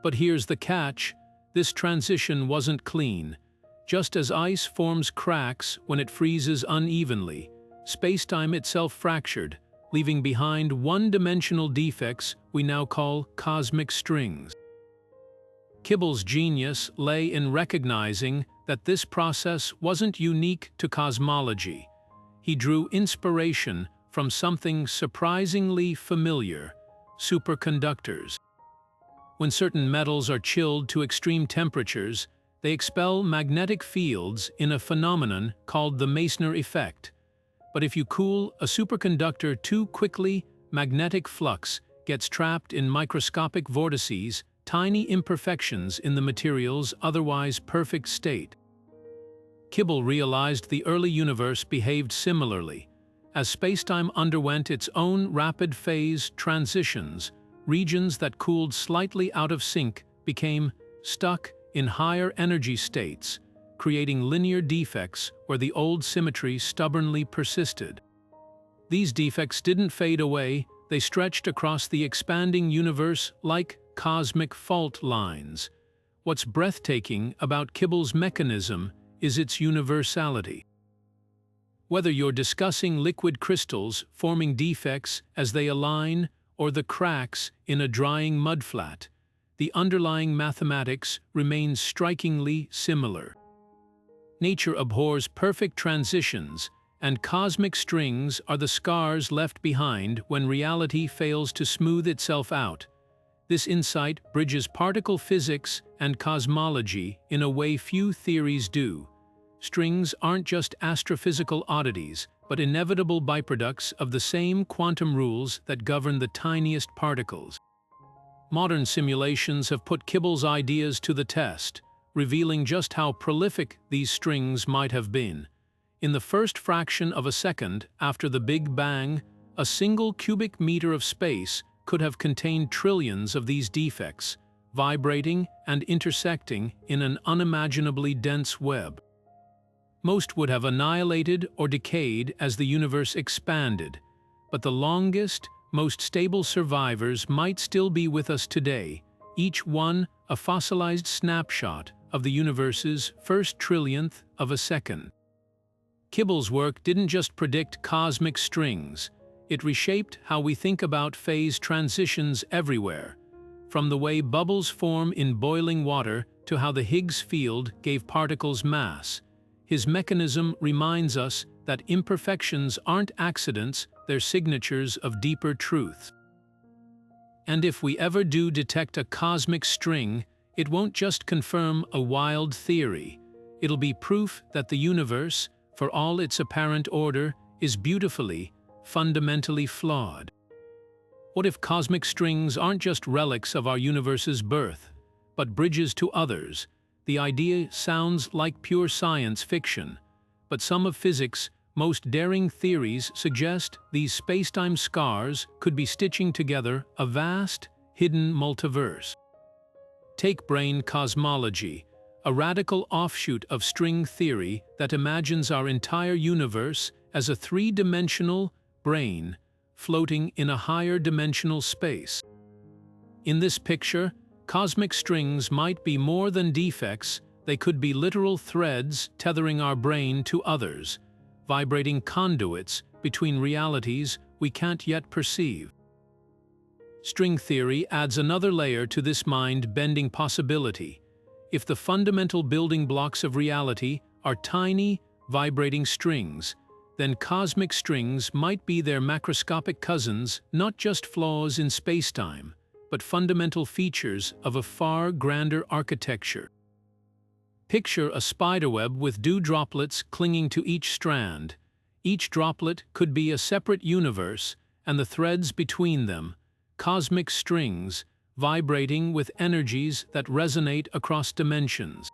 But here's the catch: this transition wasn't clean. Just as ice forms cracks when it freezes unevenly, spacetime itself fractured, leaving behind one-dimensional defects we now call cosmic strings. Kibble's genius lay in recognizing that this process wasn't unique to cosmology. He drew inspiration from something surprisingly familiar: superconductors. When certain metals are chilled to extreme temperatures, they expel magnetic fields in a phenomenon called the Meissner effect. But if you cool a superconductor too quickly, magnetic flux gets trapped in microscopic vortices, tiny imperfections in the material's otherwise perfect state. Kibble realized the early universe behaved similarly. As spacetime underwent its own rapid phase transitions, regions that cooled slightly out of sync became stuck in higher energy states, creating linear defects where the old symmetry stubbornly persisted. These defects didn't fade away, they stretched across the expanding universe like cosmic fault lines. What's breathtaking about Kibble's mechanism is its universality. Whether you're discussing liquid crystals forming defects as they align or the cracks in a drying mudflat, the underlying mathematics remains strikingly similar. Nature abhors perfect transitions, and cosmic strings are the scars left behind when reality fails to smooth itself out. This insight bridges particle physics and cosmology in a way few theories do. Strings aren't just astrophysical oddities, but inevitable byproducts of the same quantum rules that govern the tiniest particles. Modern simulations have put Kibble's ideas to the test, revealing just how prolific these strings might have been. In the first fraction of a second after the Big Bang, a single cubic meter of space could have contained trillions of these defects, vibrating and intersecting in an unimaginably dense web. Most would have annihilated or decayed as the universe expanded, but the longest, most stable survivors might still be with us today, each one a fossilized snapshot of the universe's first trillionth of a second. Kibble's work didn't just predict cosmic strings, it reshaped how we think about phase transitions everywhere, from the way bubbles form in boiling water to how the Higgs field gave particles mass. His mechanism reminds us that imperfections aren't accidents, they're signatures of deeper truths. And if we ever do detect a cosmic string, it won't just confirm a wild theory. It'll be proof that the universe, for all its apparent order, is beautifully, fundamentally flawed. What if cosmic strings aren't just relics of our universe's birth, but bridges to others? The idea sounds like pure science fiction, but some of physics' most daring theories suggest these spacetime scars could be stitching together a vast, hidden multiverse. Take brane cosmology, a radical offshoot of string theory that imagines our entire universe as a three-dimensional brane floating in a higher dimensional space. In this picture, cosmic strings might be more than defects, they could be literal threads tethering our brain to others, vibrating conduits between realities we can't yet perceive. String theory adds another layer to this mind-bending possibility. If the fundamental building blocks of reality are tiny, vibrating strings, then cosmic strings might be their macroscopic cousins, not just flaws in spacetime, but fundamental features of a far grander architecture. Picture a spiderweb with dew droplets clinging to each strand. Each droplet could be a separate universe, and the threads between them, cosmic strings, vibrating with energies that resonate across dimensions.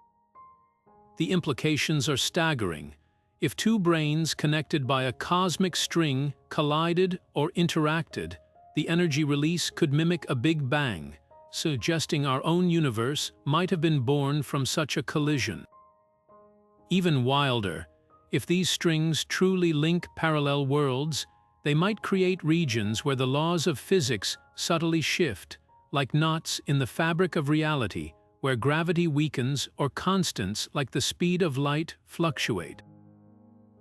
The implications are staggering. If two brains connected by a cosmic string collided or interacted, the energy release could mimic a Big Bang, suggesting our own universe might have been born from such a collision. Even wilder, if these strings truly link parallel worlds, they might create regions where the laws of physics subtly shift, like knots in the fabric of reality, where gravity weakens or constants like the speed of light fluctuate.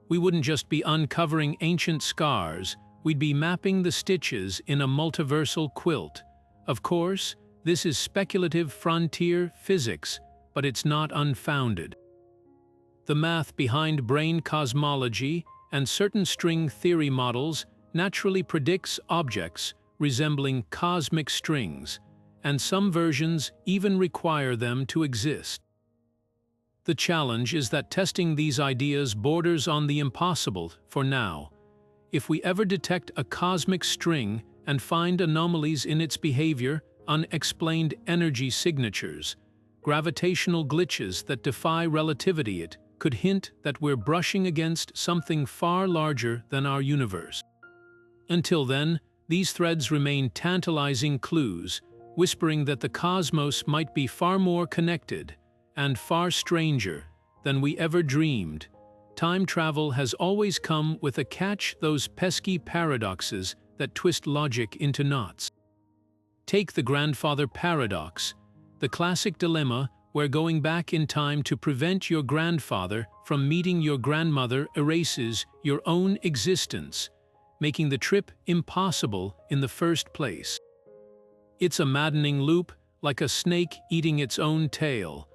We wouldn't just be uncovering ancient scars, we'd be mapping the stitches in a multiversal quilt. Of course, this is speculative frontier physics, but it's not unfounded. The math behind brain cosmology and certain string theory models naturally predicts objects resembling cosmic strings, and some versions even require them to exist. The challenge is that testing these ideas borders on the impossible for now. If we ever detect a cosmic string and find anomalies in its behavior, unexplained energy signatures, gravitational glitches that defy relativity, it could hint that we're brushing against something far larger than our universe. Until then, these threads remain tantalizing clues, whispering that the cosmos might be far more connected and far stranger than we ever dreamed. Time travel has always come with a catch, those pesky paradoxes that twist logic into knots. Take the grandfather paradox, the classic dilemma where going back in time to prevent your grandfather from meeting your grandmother erases your own existence, making the trip impossible in the first place. It's a maddening loop, like a snake eating its own tail,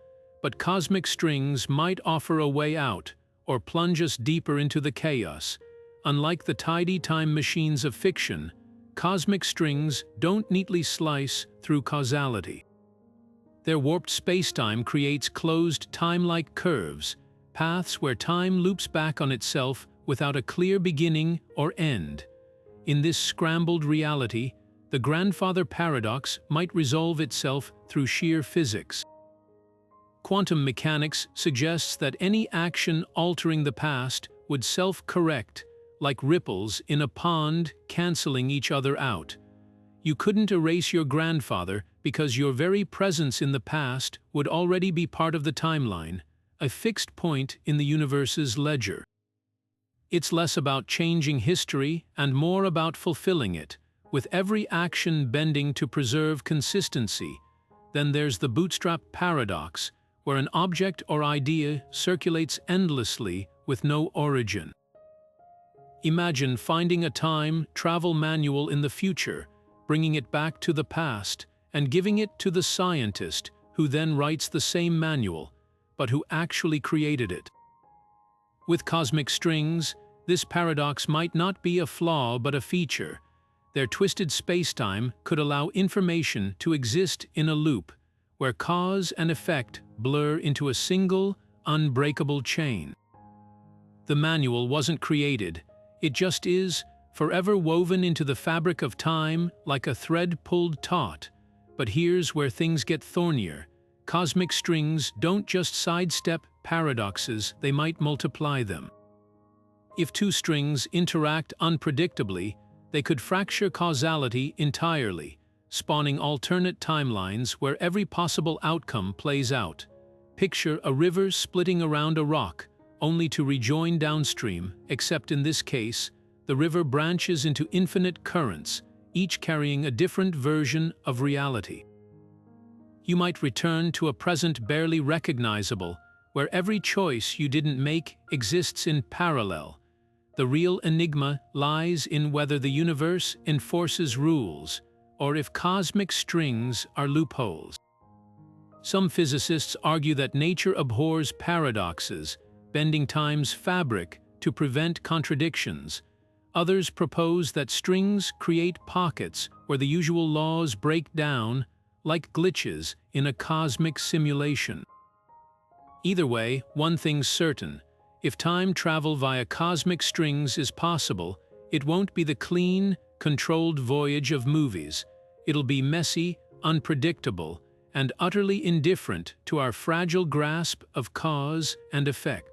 but cosmic strings might offer a way out or plunge us deeper into the chaos. Unlike the tidy time machines of fiction, cosmic strings don't neatly slice through causality. Their warped spacetime creates closed time-like curves, paths where time loops back on itself without a clear beginning or end. In this scrambled reality, the grandfather paradox might resolve itself through sheer physics. Quantum mechanics suggests that any action altering the past would self-correct, like ripples in a pond canceling each other out. You couldn't erase your grandfather because your very presence in the past would already be part of the timeline, a fixed point in the universe's ledger. It's less about changing history and more about fulfilling it, with every action bending to preserve consistency. Then there's the bootstrap paradox, where an object or idea circulates endlessly with no origin. Imagine finding a time travel manual in the future, bringing it back to the past, and giving it to the scientist who then writes the same manual, but who actually created it. With cosmic strings, this paradox might not be a flaw but a feature. Their twisted spacetime could allow information to exist in a loop, where cause and effect blur into a single, unbreakable chain. The manual wasn't created, it just is, forever woven into the fabric of time like a thread pulled taut. But here's where things get thornier. Cosmic strings don't just sidestep paradoxes, they might multiply them. If two strings interact unpredictably, they could fracture causality entirely, spawning alternate timelines where every possible outcome plays out. Picture a river splitting around a rock, only to rejoin downstream, except in this case, the river branches into infinite currents, each carrying a different version of reality. You might return to a present barely recognizable, where every choice you didn't make exists in parallel. The real enigma lies in whether the universe enforces rules, or if cosmic strings are loopholes. Some physicists argue that nature abhors paradoxes, bending time's fabric to prevent contradictions. Others propose that strings create pockets where the usual laws break down, like glitches in a cosmic simulation. Either way, one thing's certain: if time travel via cosmic strings is possible, it won't be the clean, controlled voyage of movies. It'll be messy, unpredictable, and utterly indifferent to our fragile grasp of cause and effect.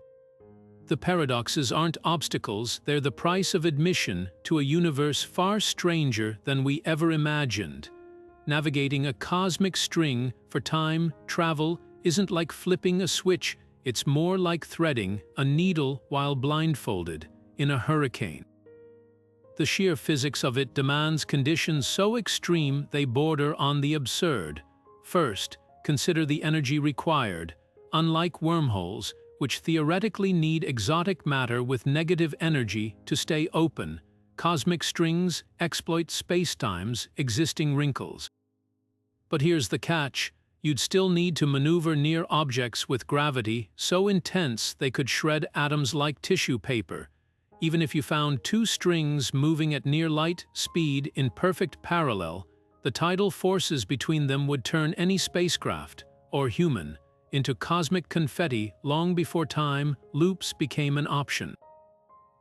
The paradoxes aren't obstacles, they're the price of admission to a universe far stranger than we ever imagined. Navigating a cosmic string for time travel isn't like flipping a switch, it's more like threading a needle while blindfolded in a hurricane. The sheer physics of it demands conditions so extreme they border on the absurd. First, consider the energy required. Unlike wormholes, which theoretically need exotic matter with negative energy to stay open, cosmic strings exploit spacetime's existing wrinkles. But here's the catch: you'd still need to maneuver near objects with gravity so intense they could shred atoms like tissue paper. Even if you found two strings moving at near light speed in perfect parallel, the tidal forces between them would turn any spacecraft, or human, into cosmic confetti long before time loops became an option.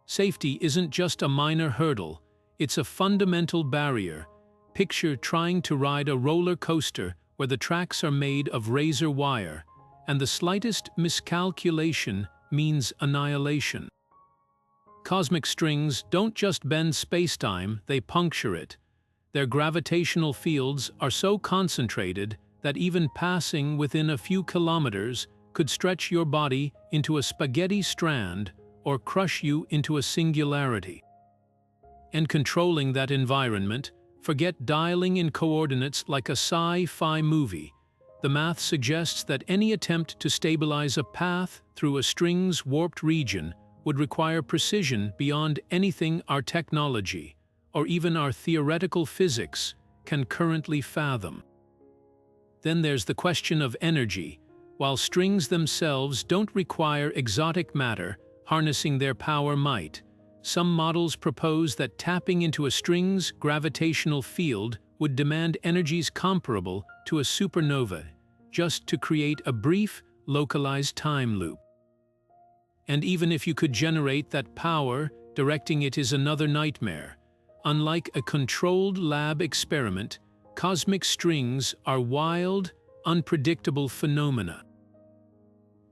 Safety isn't just a minor hurdle, it's a fundamental barrier. Picture trying to ride a roller coaster where the tracks are made of razor wire, and the slightest miscalculation means annihilation. Cosmic strings don't just bend spacetime, they puncture it. Their gravitational fields are so concentrated that even passing within a few kilometers could stretch your body into a spaghetti strand or crush you into a singularity. And controlling that environment, forget dialing in coordinates like a sci-fi movie. The math suggests that any attempt to stabilize a path through a string's warped region would require precision beyond anything our technology, or even our theoretical physics, can currently fathom. Then there's the question of energy. While strings themselves don't require exotic matter, harnessing their power might. Some models propose that tapping into a string's gravitational field would demand energies comparable to a supernova, just to create a brief, localized time loop. And even if you could generate that power, directing it is another nightmare. Unlike a controlled lab experiment, cosmic strings are wild, unpredictable phenomena.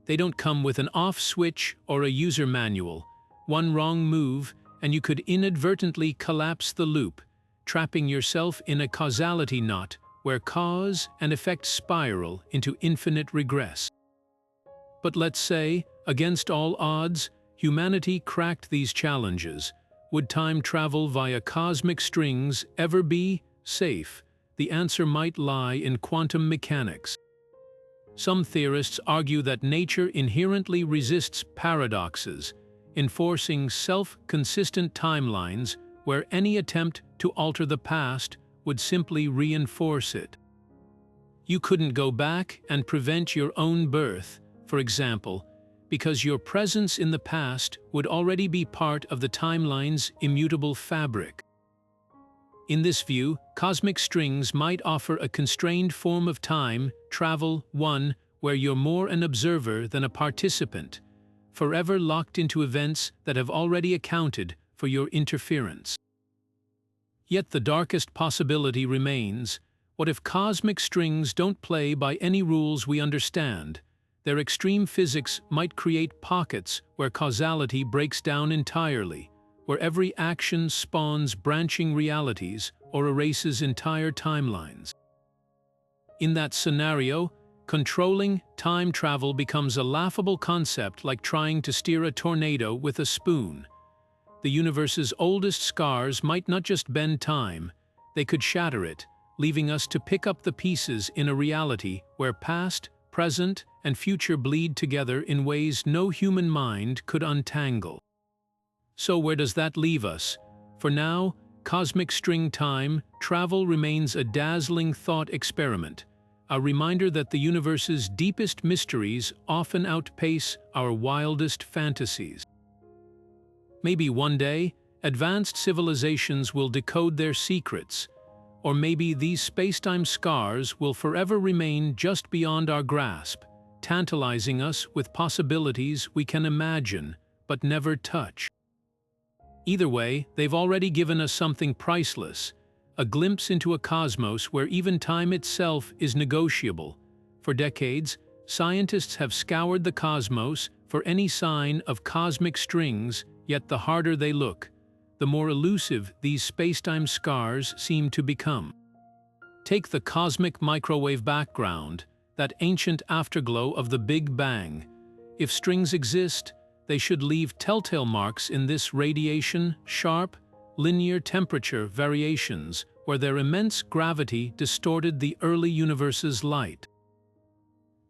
They don't come with an off switch or a user manual. One wrong move, and you could inadvertently collapse the loop, trapping yourself in a causality knot where cause and effect spiral into infinite regress. But let's say, against all odds, humanity cracked these challenges. Would time travel via cosmic strings ever be safe? The answer might lie in quantum mechanics. Some theorists argue that nature inherently resists paradoxes, enforcing self-consistent timelines where any attempt to alter the past would simply reinforce it. You couldn't go back and prevent your own birth, for example, because your presence in the past would already be part of the timeline's immutable fabric. In this view, cosmic strings might offer a constrained form of time travel, one where you're more an observer than a participant, forever locked into events that have already accounted for your interference. Yet the darkest possibility remains: what if cosmic strings don't play by any rules we understand? Their extreme physics might create pockets where causality breaks down entirely, where every action spawns branching realities or erases entire timelines. In that scenario, controlling time travel becomes a laughable concept, like trying to steer a tornado with a spoon. The universe's oldest scars might not just bend time, they could shatter it, leaving us to pick up the pieces in a reality where past, present, and future bleed together in ways no human mind could untangle. So where does that leave us? For now, cosmic string time travel remains a dazzling thought experiment, a reminder that the universe's deepest mysteries often outpace our wildest fantasies. Maybe one day, advanced civilizations will decode their secrets, or maybe these spacetime scars will forever remain just beyond our grasp, tantalizing us with possibilities we can imagine but never touch. Either way, they've already given us something priceless, a glimpse into a cosmos where even time itself is negotiable. For decades, scientists have scoured the cosmos for any sign of cosmic strings, yet the harder they look, the more elusive these spacetime scars seem to become. Take the cosmic microwave background, that ancient afterglow of the Big Bang. If strings exist, they should leave telltale marks in this radiation, sharp, linear temperature variations where their immense gravity distorted the early universe's light.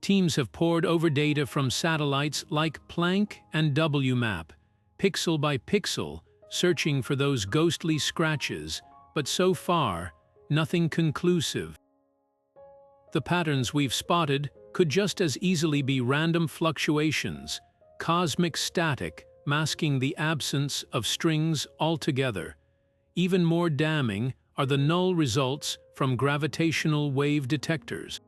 Teams have pored over data from satellites like Planck and WMAP, pixel by pixel, searching for those ghostly scratches, but so far, nothing conclusive. The patterns we've spotted could just as easily be random fluctuations, cosmic static masking the absence of strings altogether. Even more damning are the null results from gravitational wave detectors.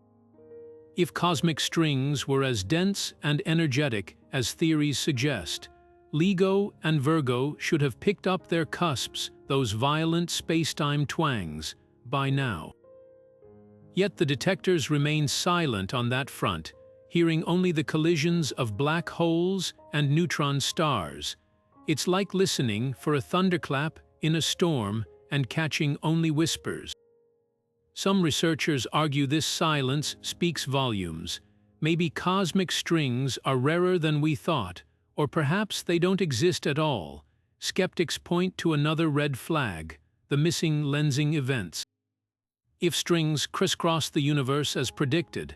If cosmic strings were as dense and energetic as theories suggest, LIGO and Virgo should have picked up their cusps, those violent spacetime twangs, by now. Yet the detectors remain silent on that front, hearing only the collisions of black holes and neutron stars. It's like listening for a thunderclap in a storm and catching only whispers. Some researchers argue this silence speaks volumes. Maybe cosmic strings are rarer than we thought, or perhaps they don't exist at all. Skeptics point to another red flag, the missing lensing events. If strings crisscross the universe as predicted,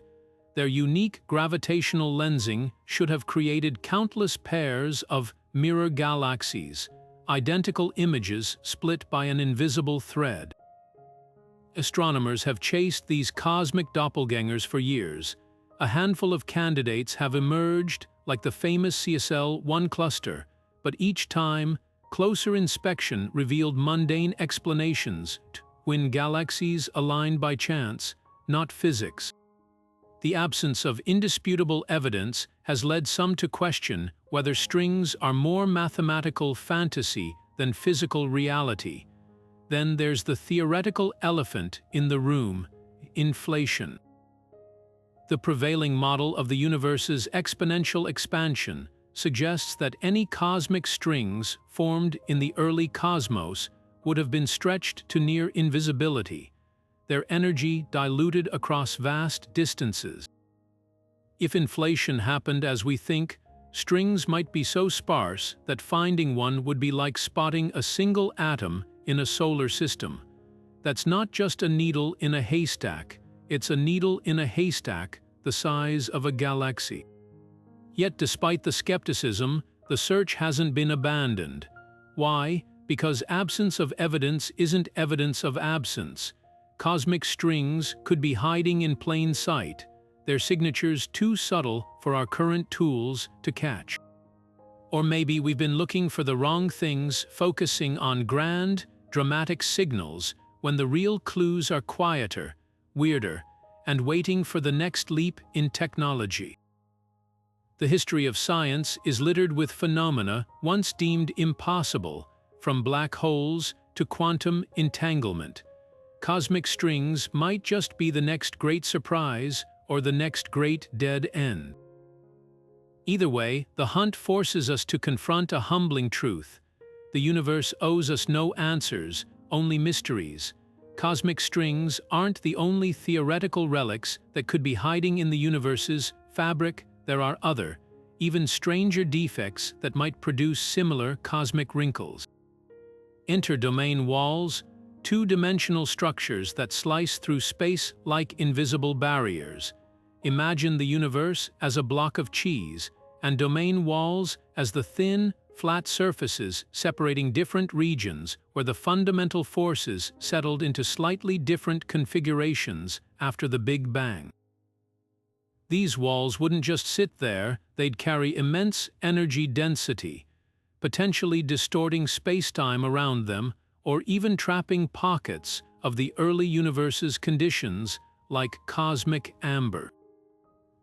their unique gravitational lensing should have created countless pairs of mirror galaxies, identical images split by an invisible thread. Astronomers have chased these cosmic doppelgangers for years. A handful of candidates have emerged, like the famous CSL-1 cluster, but each time, closer inspection revealed mundane explanations: twin galaxies aligned by chance, not physics. The absence of indisputable evidence has led some to question whether strings are more mathematical fantasy than physical reality. Then there's the theoretical elephant in the room: inflation. The prevailing model of the universe's exponential expansion suggests that any cosmic strings formed in the early cosmos would have been stretched to near invisibility, their energy diluted across vast distances. If inflation happened as we think, strings might be so sparse that finding one would be like spotting a single atom in a solar system. That's not just a needle in a haystack, it's a needle in a haystack the size of a galaxy. Yet despite the skepticism, the search hasn't been abandoned. Why? Because absence of evidence isn't evidence of absence. Cosmic strings could be hiding in plain sight, their signatures too subtle for our current tools to catch. Or maybe we've been looking for the wrong things, focusing on grand, dramatic signals when the real clues are quieter, weirder, and waiting for the next leap in technology. The history of science is littered with phenomena once deemed impossible, from black holes to quantum entanglement. Cosmic strings might just be the next great surprise or the next great dead end. Either way, the hunt forces us to confront a humbling truth. The universe owes us no answers, only mysteries. Cosmic strings aren't the only theoretical relics that could be hiding in the universe's fabric. There are other, even stranger defects that might produce similar cosmic wrinkles. Enter domain walls, two-dimensional structures that slice through space like invisible barriers. Imagine the universe as a block of cheese, and domain walls as the thin, flat surfaces separating different regions where the fundamental forces settled into slightly different configurations after the Big Bang. These walls wouldn't just sit there, they'd carry immense energy density. potentially distorting spacetime around them or even trapping pockets of the early universe's conditions like cosmic amber.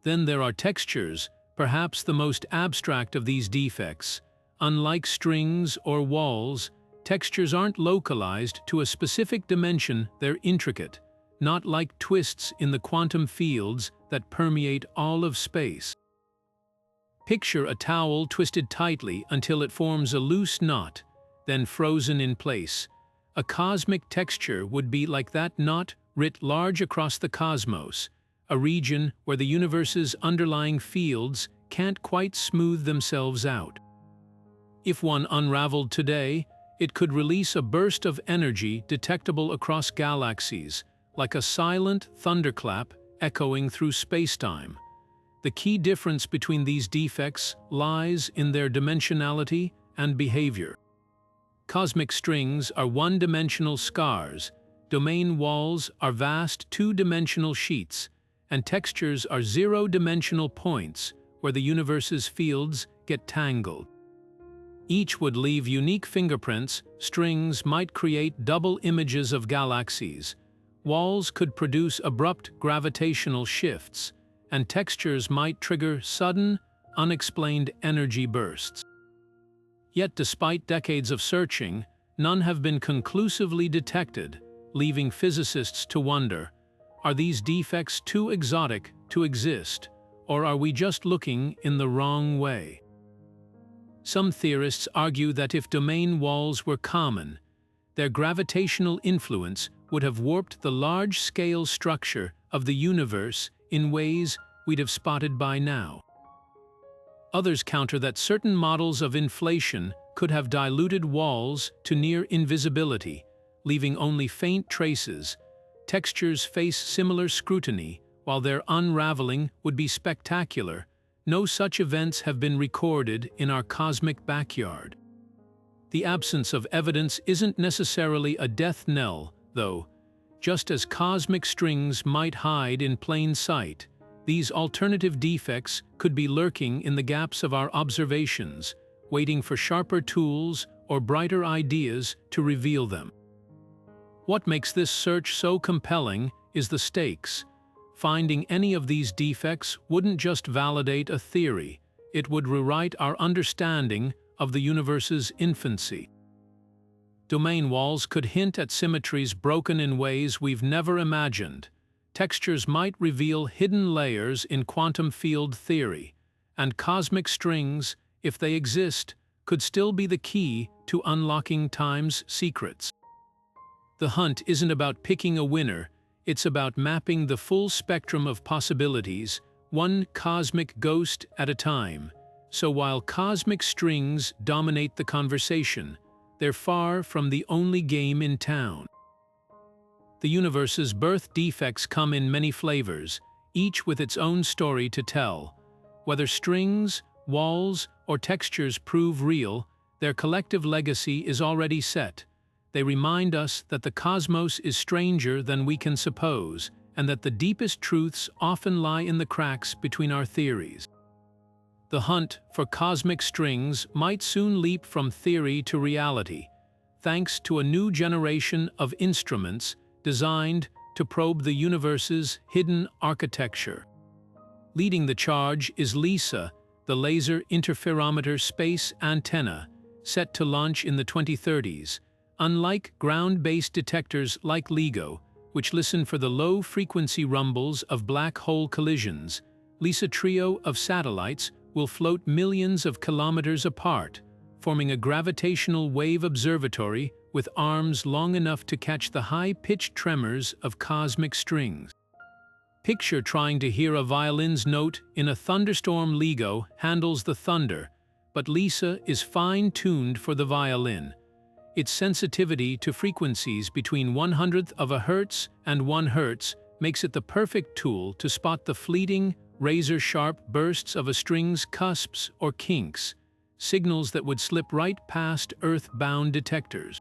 Then there are textures, perhaps the most abstract of these defects. Unlike strings or walls, textures aren't localized to a specific dimension, they're intricate, not like twists in the quantum fields that permeate all of space. Picture a towel twisted tightly until it forms a loose knot, then frozen in place. A cosmic texture would be like that knot writ large across the cosmos, a region where the universe's underlying fields can't quite smooth themselves out. If one unraveled today, it could release a burst of energy detectable across galaxies, like a silent thunderclap echoing through spacetime. The key difference between these defects lies in their dimensionality and behavior. Cosmic strings are one-dimensional scars, domain walls are vast two-dimensional sheets, and textures are zero-dimensional points where the universe's fields get tangled. Each would leave unique fingerprints. Strings might create double images of galaxies. Walls could produce abrupt gravitational shifts, and textures might trigger sudden, unexplained energy bursts. Yet despite decades of searching, none have been conclusively detected, leaving physicists to wonder, are these defects too exotic to exist, or are we just looking in the wrong way? Some theorists argue that if domain walls were common, their gravitational influence would have warped the large-scale structure of the universe in ways we'd have spotted by now. Others counter that certain models of inflation could have diluted walls to near invisibility, leaving only faint traces. Textures face similar scrutiny, while their unraveling would be spectacular. No such events have been recorded in our cosmic backyard. The absence of evidence isn't necessarily a death knell, though. Just as cosmic strings might hide in plain sight, these alternative defects could be lurking in the gaps of our observations, waiting for sharper tools or brighter ideas to reveal them. What makes this search so compelling is the stakes. Finding any of these defects wouldn't just validate a theory, it would rewrite our understanding of the universe's infancy. Domain walls could hint at symmetries broken in ways we've never imagined. Textures might reveal hidden layers in quantum field theory, and cosmic strings, if they exist, could still be the key to unlocking time's secrets. The hunt isn't about picking a winner, it's about mapping the full spectrum of possibilities, one cosmic ghost at a time. So while cosmic strings dominate the conversation, they're far from the only game in town. The universe's birth defects come in many flavors, each with its own story to tell. Whether strings, walls, or textures prove real, their collective legacy is already set. They remind us that the cosmos is stranger than we can suppose, and that the deepest truths often lie in the cracks between our theories. The hunt for cosmic strings might soon leap from theory to reality, thanks to a new generation of instruments designed to probe the universe's hidden architecture. Leading the charge is LISA, the Laser Interferometer Space Antenna, set to launch in the 2030s. Unlike ground-based detectors like LIGO, which listen for the low-frequency rumbles of black hole collisions, LISA trio of satellites will float millions of kilometers apart, forming a gravitational wave observatory with arms long enough to catch the high-pitched tremors of cosmic strings. Picture trying to hear a violin's note in a thunderstorm. LIGO handles the thunder, but LISA is fine-tuned for the violin. Its sensitivity to frequencies between 1/100th of a hertz and 1 hertz makes it the perfect tool to spot the fleeting, razor-sharp bursts of a string's cusps or kinks, signals that would slip right past Earth-bound detectors.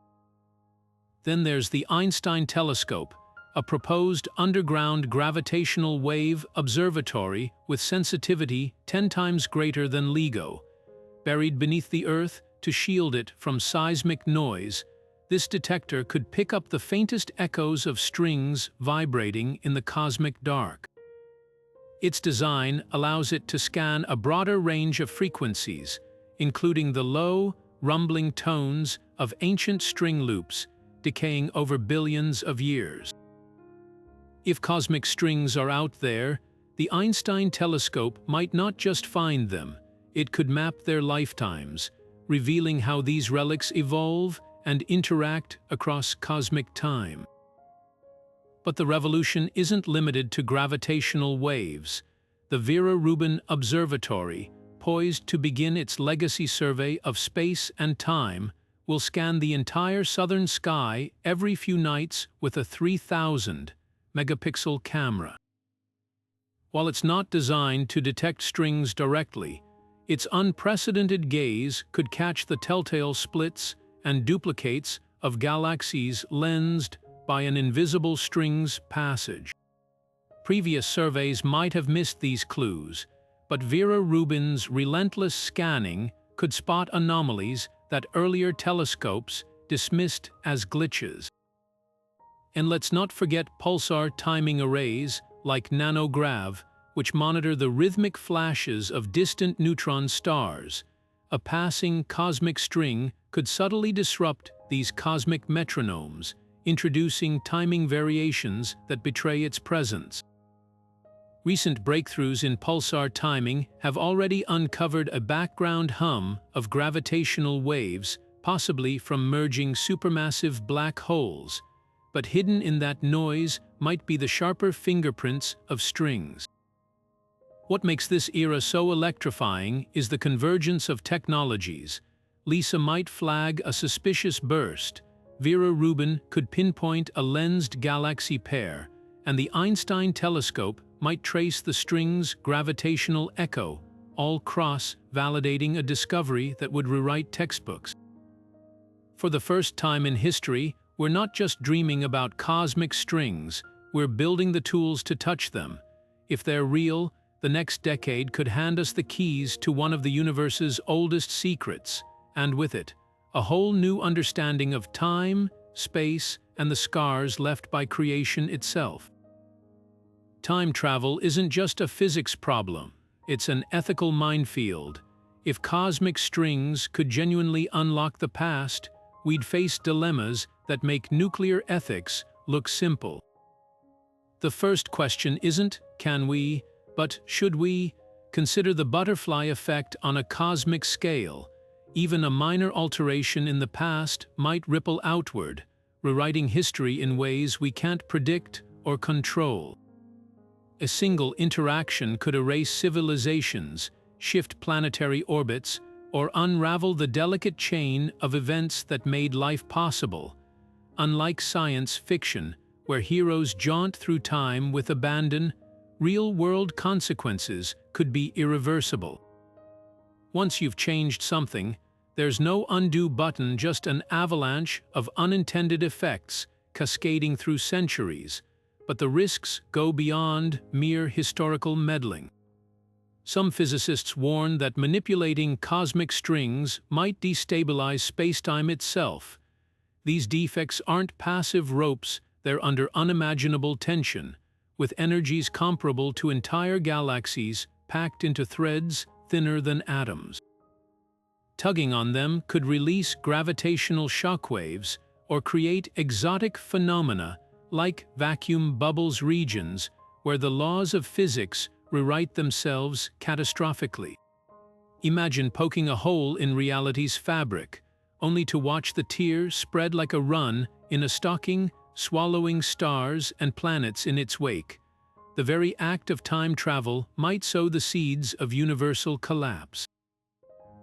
Then there's the Einstein telescope, a proposed underground gravitational wave observatory with sensitivity 10 times greater than LIGO. Buried beneath the Earth to shield it from seismic noise, this detector could pick up the faintest echoes of strings vibrating in the cosmic dark. Its design allows it to scan a broader range of frequencies, including the low, rumbling tones of ancient string loops decaying over billions of years. If cosmic strings are out there, the Einstein telescope might not just find them, it could map their lifetimes, revealing how these relics evolve and interact across cosmic time. But the revolution isn't limited to gravitational waves. The Vera Rubin Observatory, poised to begin its legacy survey of space and time, will scan the entire southern sky every few nights with a 3,000-megapixel camera. While it's not designed to detect strings directly, its unprecedented gaze could catch the telltale splits and duplicates of galaxies lensed by an invisible strings passage. Previous surveys might have missed these clues, but Vera Rubin's relentless scanning could spot anomalies that earlier telescopes dismissed as glitches. And let's not forget pulsar timing arrays like nanograv, which monitor the rhythmic flashes of distant neutron stars. A passing cosmic string could subtly disrupt these cosmic metronomes, introducing timing variations that betray its presence. Recent breakthroughs in pulsar timing have already uncovered a background hum of gravitational waves, possibly from merging supermassive black holes, but hidden in that noise might be the sharper fingerprints of strings. What makes this era so electrifying is the convergence of technologies. LISA might flag a suspicious burst, Vera Rubin could pinpoint a lensed galaxy pair, and the Einstein telescope might trace the string's gravitational echo, all cross-validating a discovery that would rewrite textbooks. For the first time in history, we're not just dreaming about cosmic strings, we're building the tools to touch them. If they're real, the next decade could hand us the keys to one of the universe's oldest secrets, and with it, a whole new understanding of time, space, and the scars left by creation itself. Time travel isn't just a physics problem, it's an ethical minefield. If cosmic strings could genuinely unlock the past, we'd face dilemmas that make nuclear ethics look simple. The first question isn't, can we, but should we, consider the butterfly effect on a cosmic scale. Even a minor alteration in the past might ripple outward, rewriting history in ways we can't predict or control. A single interaction could erase civilizations, shift planetary orbits, or unravel the delicate chain of events that made life possible. Unlike science fiction, where heroes jaunt through time with abandon, real-world consequences could be irreversible. Once you've changed something, there's no undo button, just an avalanche of unintended effects cascading through centuries, but the risks go beyond mere historical meddling. Some physicists warn that manipulating cosmic strings might destabilize spacetime itself. These defects aren't passive ropes, they're under unimaginable tension, with energies comparable to entire galaxies packed into threads thinner than atoms. Tugging on them could release gravitational shockwaves or create exotic phenomena like vacuum bubbles, regions where the laws of physics rewrite themselves catastrophically. Imagine poking a hole in reality's fabric, only to watch the tear spread like a run in a stocking, swallowing stars and planets in its wake. The very act of time travel might sow the seeds of universal collapse.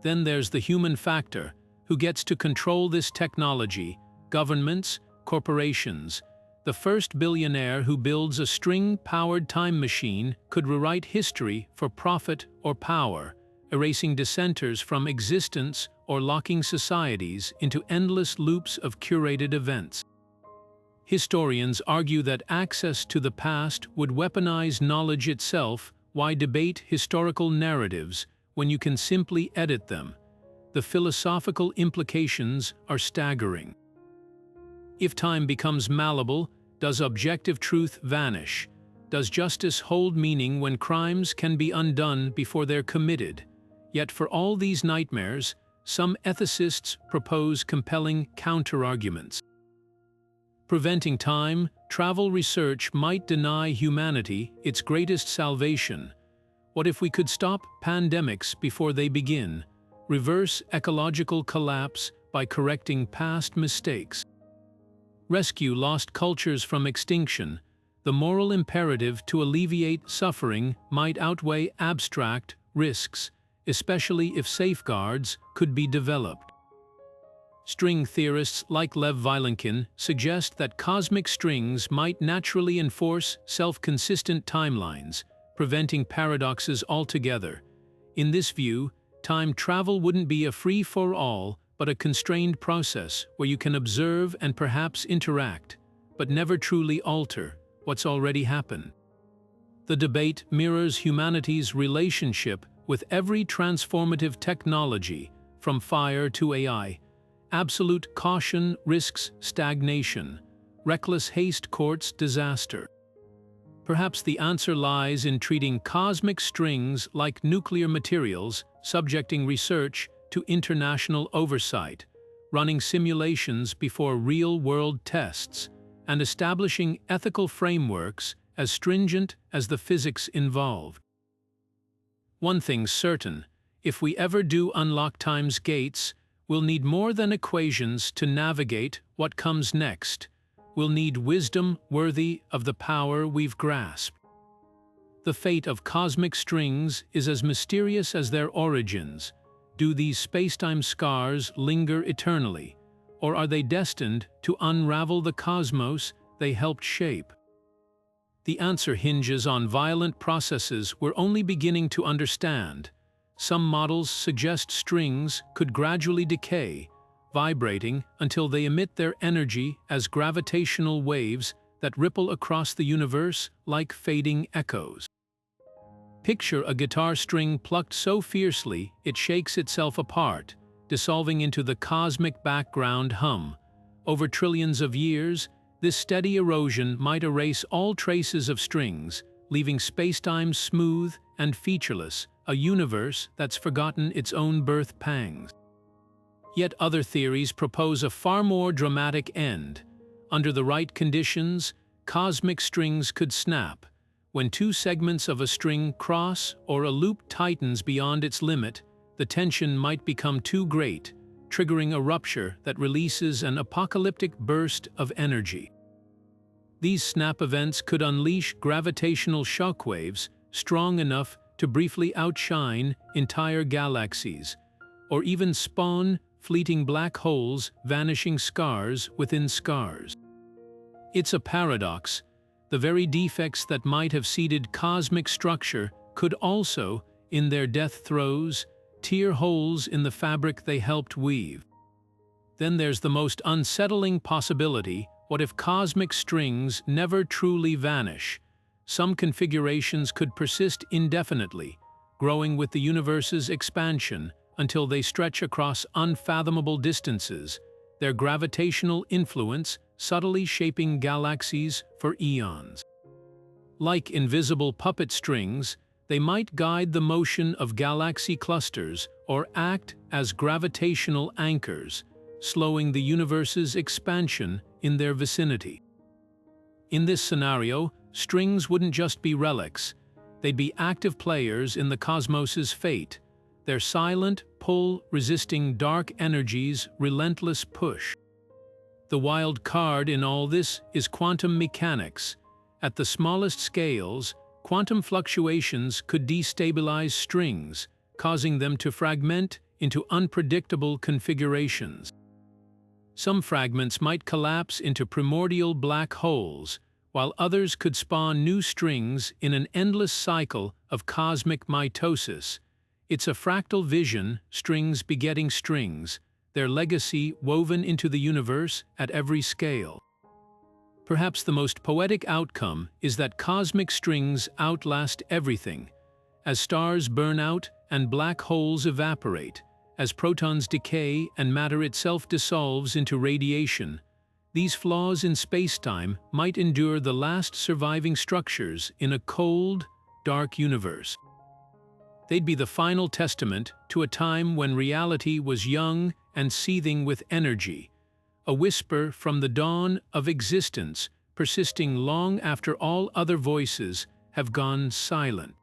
Then there's the human factor. Who gets to control this technology? Governments, corporations. The first billionaire who builds a string-powered time machine could rewrite history for profit or power, erasing dissenters from existence or locking societies into endless loops of curated events. Historians argue that access to the past would weaponize knowledge itself. Why debate historical narratives when you can simply edit them? the philosophical implications are staggering. If time becomes malleable, does objective truth vanish? Does justice hold meaning when crimes can be undone before they're committed? Yet for all these nightmares, some ethicists propose compelling counterarguments. Preventing time travel research might deny humanity its greatest salvation. What if we could stop pandemics before they begin, reverse ecological collapse by correcting past mistakes, rescue lost cultures from extinction? The moral imperative to alleviate suffering might outweigh abstract risks, especially if safeguards could be developed. String theorists like Lev Vilenkin suggest that cosmic strings might naturally enforce self-consistent timelines, preventing paradoxes altogether. In this view, time travel wouldn't be a free-for-all, but a constrained process where you can observe and perhaps interact, but never truly alter what's already happened. The debate mirrors humanity's relationship with every transformative technology, from fire to AI. Absolute caution risks stagnation. Reckless haste courts disaster. Perhaps the answer lies in treating cosmic strings like nuclear materials, subjecting research to international oversight, running simulations before real-world tests, and establishing ethical frameworks as stringent as the physics involved. One thing's certain: if we ever do unlock time's gates, we'll need more than equations to navigate what comes next. We'll need wisdom worthy of the power we've grasped. The fate of cosmic strings is as mysterious as their origins. Do these spacetime scars linger eternally, or are they destined to unravel the cosmos they helped shape? The answer hinges on violent processes we're only beginning to understand. Some models suggest strings could gradually decay, vibrating until they emit their energy as gravitational waves that ripple across the universe like fading echoes. Picture a guitar string plucked so fiercely it shakes itself apart, dissolving into the cosmic background hum. Over trillions of years, this steady erosion might erase all traces of strings, leaving spacetime smooth and featureless, a universe that's forgotten its own birth pangs. Yet other theories propose a far more dramatic end. Under the right conditions, cosmic strings could snap. When two segments of a string cross or a loop tightens beyond its limit, the tension might become too great, triggering a rupture that releases an apocalyptic burst of energy. These snap events could unleash gravitational shockwaves strong enough to briefly outshine entire galaxies, or even spawn fleeting black holes, vanishing scars within scars. It's a paradox. The very defects that might have seeded cosmic structure could also, in their death throes, tear holes in the fabric they helped weave. Then there's the most unsettling possibility: what if cosmic strings never truly vanish? Some configurations could persist indefinitely, growing with the universe's expansion until they stretch across unfathomable distances, their gravitational influence subtly shaping galaxies for eons. Like invisible puppet strings, they might guide the motion of galaxy clusters or act as gravitational anchors, slowing the universe's expansion in their vicinity. In this scenario, strings wouldn't just be relics, they'd be active players in the cosmos's fate, their silent pull resisting dark energy's relentless push. The wild card in all this is quantum mechanics. At the smallest scales, quantum fluctuations could destabilize strings, causing them to fragment into unpredictable configurations. Some fragments might collapse into primordial black holes, while others could spawn new strings in an endless cycle of cosmic mitosis. It's a fractal vision, strings begetting strings, their legacy woven into the universe at every scale. Perhaps the most poetic outcome is that cosmic strings outlast everything. As stars burn out and black holes evaporate, as protons decay and matter itself dissolves into radiation. These flaws in spacetime might endure the last surviving structures in a cold, dark universe. They'd be the final testament to a time when reality was young and seething with energy, a whisper from the dawn of existence, persisting long after all other voices have gone silent.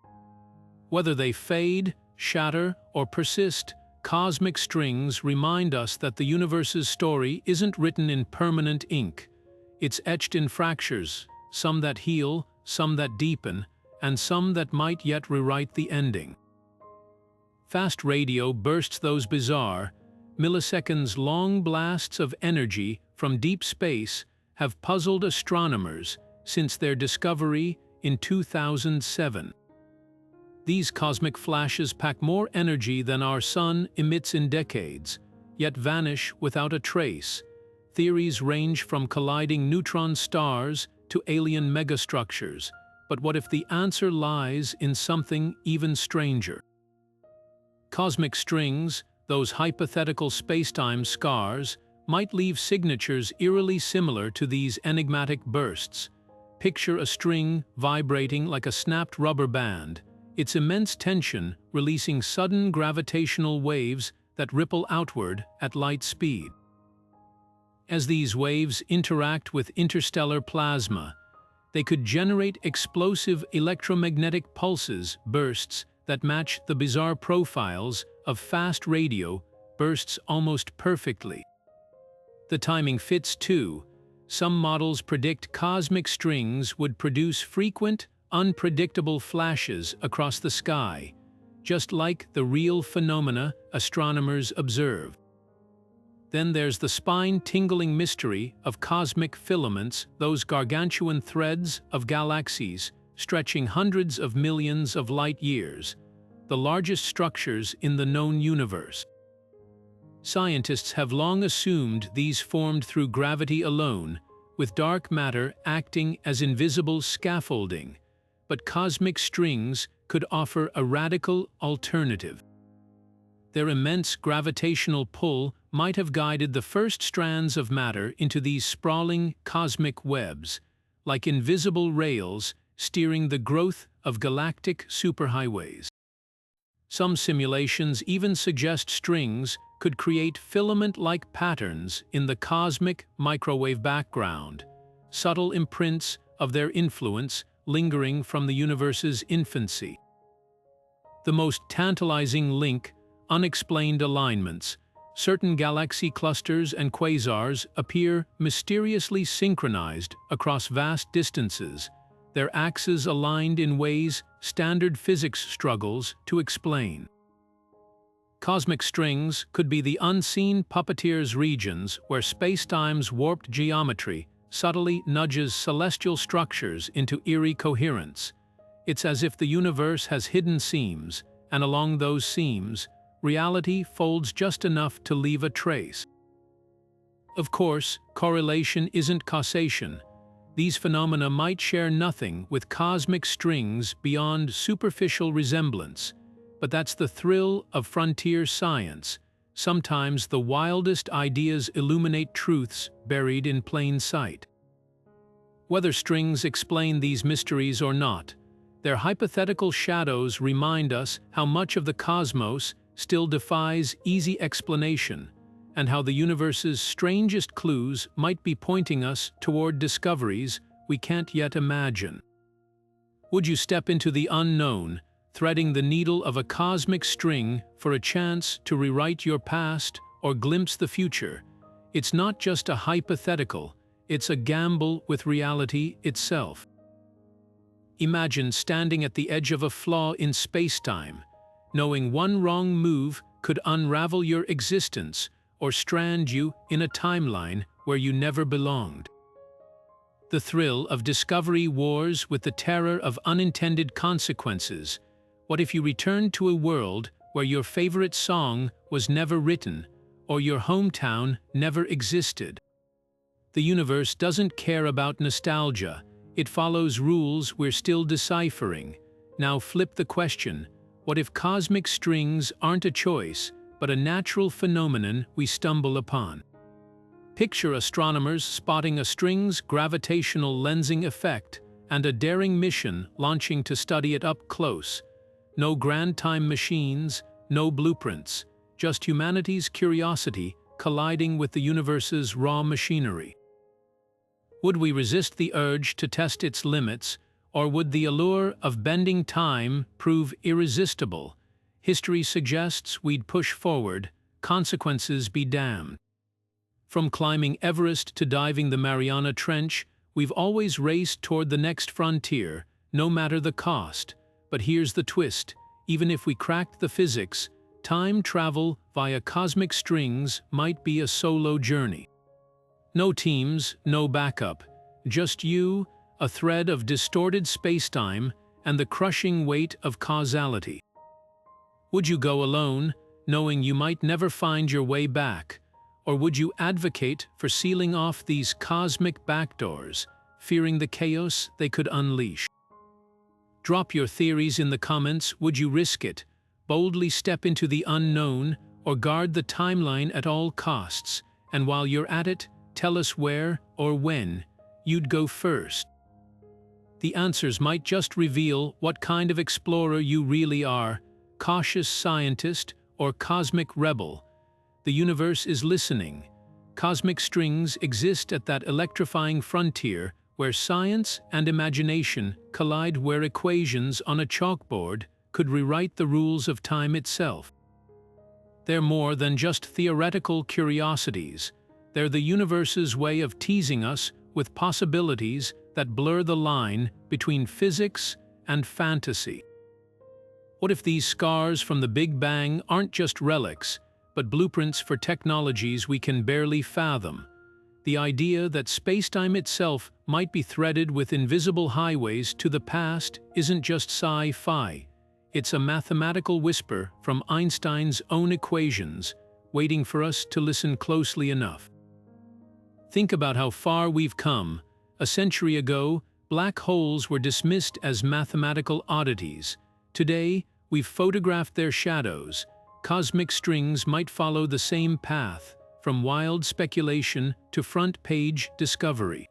Whether they fade, shatter, or persist, cosmic strings remind us that the universe's story isn't written in permanent ink. It's etched in fractures, some that heal, some that deepen, and some that might yet rewrite the ending. Fast radio bursts those bizarre, milliseconds-long blasts of energy from deep space have puzzled astronomers since their discovery in 2007. These cosmic flashes pack more energy than our sun emits in decades, yet vanish without a trace. Theories range from colliding neutron stars to alien megastructures, but what if the answer lies in something even stranger? Cosmic strings, those hypothetical spacetime scars, might leave signatures eerily similar to these enigmatic bursts. Picture a string vibrating like a snapped rubber band, its immense tension releasing sudden gravitational waves that ripple outward at light speed. As these waves interact with interstellar plasma, they could generate explosive electromagnetic pulses, bursts, that match the bizarre profiles of fast radio bursts almost perfectly. The timing fits too. Some models predict cosmic strings would produce frequent, unpredictable flashes across the sky, just like the real phenomena astronomers observe. Then there's the spine-tingling mystery of cosmic filaments, those gargantuan threads of galaxies stretching hundreds of millions of light-years, the largest structures in the known universe. Scientists have long assumed these formed through gravity alone, with dark matter acting as invisible scaffolding, but cosmic strings could offer a radical alternative. Their immense gravitational pull might have guided the first strands of matter into these sprawling cosmic webs, like invisible rails steering the growth of galactic superhighways. Some simulations even suggest strings could create filament-like patterns in the cosmic microwave background, subtle imprints of their influence lingering from the universe's infancy. The most tantalizing link, unexplained alignments. Certain galaxy clusters and quasars appear mysteriously synchronized across vast distances, their axes aligned in ways standard physics struggles to explain. Cosmic strings could be the unseen puppeteers' regions where spacetime's warped geometry subtly nudges celestial structures into eerie coherence. It's as if the universe has hidden seams, and along those seams, reality folds just enough to leave a trace. Of course, correlation isn't causation. These phenomena might share nothing with cosmic strings beyond superficial resemblance, but that's the thrill of frontier science. Sometimes the wildest ideas illuminate truths buried in plain sight. Whether strings explain these mysteries or not, their hypothetical shadows remind us how much of the cosmos still defies easy explanation, and how the universe's strangest clues might be pointing us toward discoveries we can't yet imagine. Would you step into the unknown, threading the needle of a cosmic string for a chance to rewrite your past or glimpse the future? It's not just a hypothetical, it's a gamble with reality itself. Imagine standing at the edge of a flaw in spacetime, knowing one wrong move could unravel your existence or strand you in a timeline where you never belonged. The thrill of discovery wars with the terror of unintended consequences. What if you returned to a world where your favorite song was never written, or your hometown never existed? The universe doesn't care about nostalgia. It follows rules we're still deciphering. Now flip the question. What if cosmic strings aren't a choice, but a natural phenomenon we stumble upon. Picture astronomers spotting a string's gravitational lensing effect and a daring mission launching to study it up close. No grand time machines, no blueprints, just humanity's curiosity colliding with the universe's raw machinery. Would we resist the urge to test its limits, or would the allure of bending time prove irresistible? History suggests we'd push forward, consequences be damned. From climbing Everest to diving the Mariana Trench, we've always raced toward the next frontier, no matter the cost. But here's the twist: even if we cracked the physics, time travel via cosmic strings might be a solo journey. No teams, no backup, just you, a thread of distorted spacetime, and the crushing weight of causality. Would you go alone, knowing you might never find your way back? Or would you advocate for sealing off these cosmic backdoors, fearing the chaos they could unleash? Drop your theories in the comments. Would you risk it, boldly step into the unknown, or guard the timeline at all costs? And while you're at it, tell us where or when you'd go first. The answers might just reveal what kind of explorer you really are: cautious scientist or cosmic rebel. The universe is listening. Cosmic strings exist at that electrifying frontier where science and imagination collide, where equations on a chalkboard could rewrite the rules of time itself. They're more than just theoretical curiosities. They're the universe's way of teasing us with possibilities that blur the line between physics and fantasy. What if these scars from the Big Bang aren't just relics, but blueprints for technologies we can barely fathom? The idea that spacetime itself might be threaded with invisible highways to the past isn't just sci-fi. It's a mathematical whisper from Einstein's own equations, waiting for us to listen closely enough. Think about how far we've come. A century ago, black holes were dismissed as mathematical oddities. Today, we've photographed their shadows. Cosmic strings might follow the same path, from wild speculation to front-page discovery.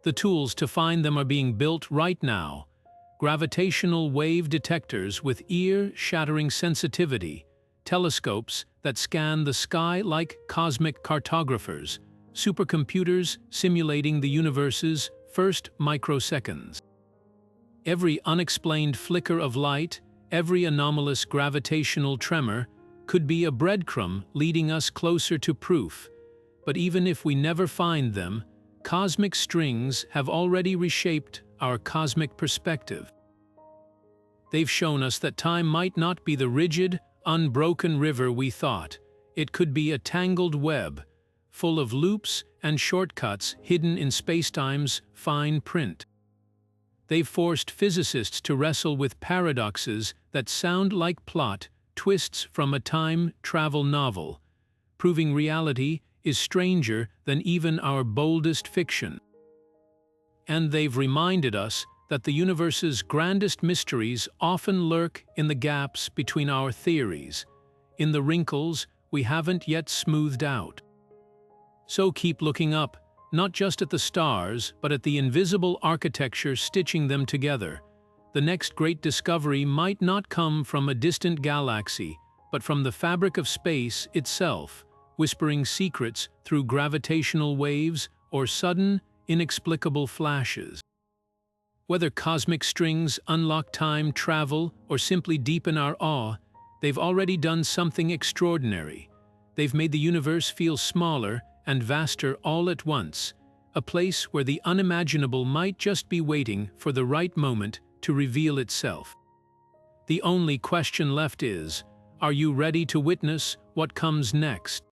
The tools to find them are being built right now. Gravitational wave detectors with ear-shattering sensitivity, telescopes that scan the sky like cosmic cartographers, supercomputers simulating the universe's first microseconds. Every unexplained flicker of light, every anomalous gravitational tremor, could be a breadcrumb leading us closer to proof. But even if we never find them, cosmic strings have already reshaped our cosmic perspective. They've shown us that time might not be the rigid, unbroken river we thought. It could be a tangled web, full of loops and shortcuts hidden in spacetime's fine print. They've forced physicists to wrestle with paradoxes that sound like plot twists from a time travel novel, proving reality is stranger than even our boldest fiction. And they've reminded us that the universe's grandest mysteries often lurk in the gaps between our theories, in the wrinkles we haven't yet smoothed out. So keep looking up, not just at the stars, but at the invisible architecture stitching them together. The next great discovery might not come from a distant galaxy, but from the fabric of space itself, whispering secrets through gravitational waves or sudden, inexplicable flashes. Whether cosmic strings unlock time travel or simply deepen our awe, they've already done something extraordinary. They've made the universe feel smaller and vaster all at once, a place where the unimaginable might just be waiting for the right moment to reveal itself. The only question left is, are you ready to witness what comes next?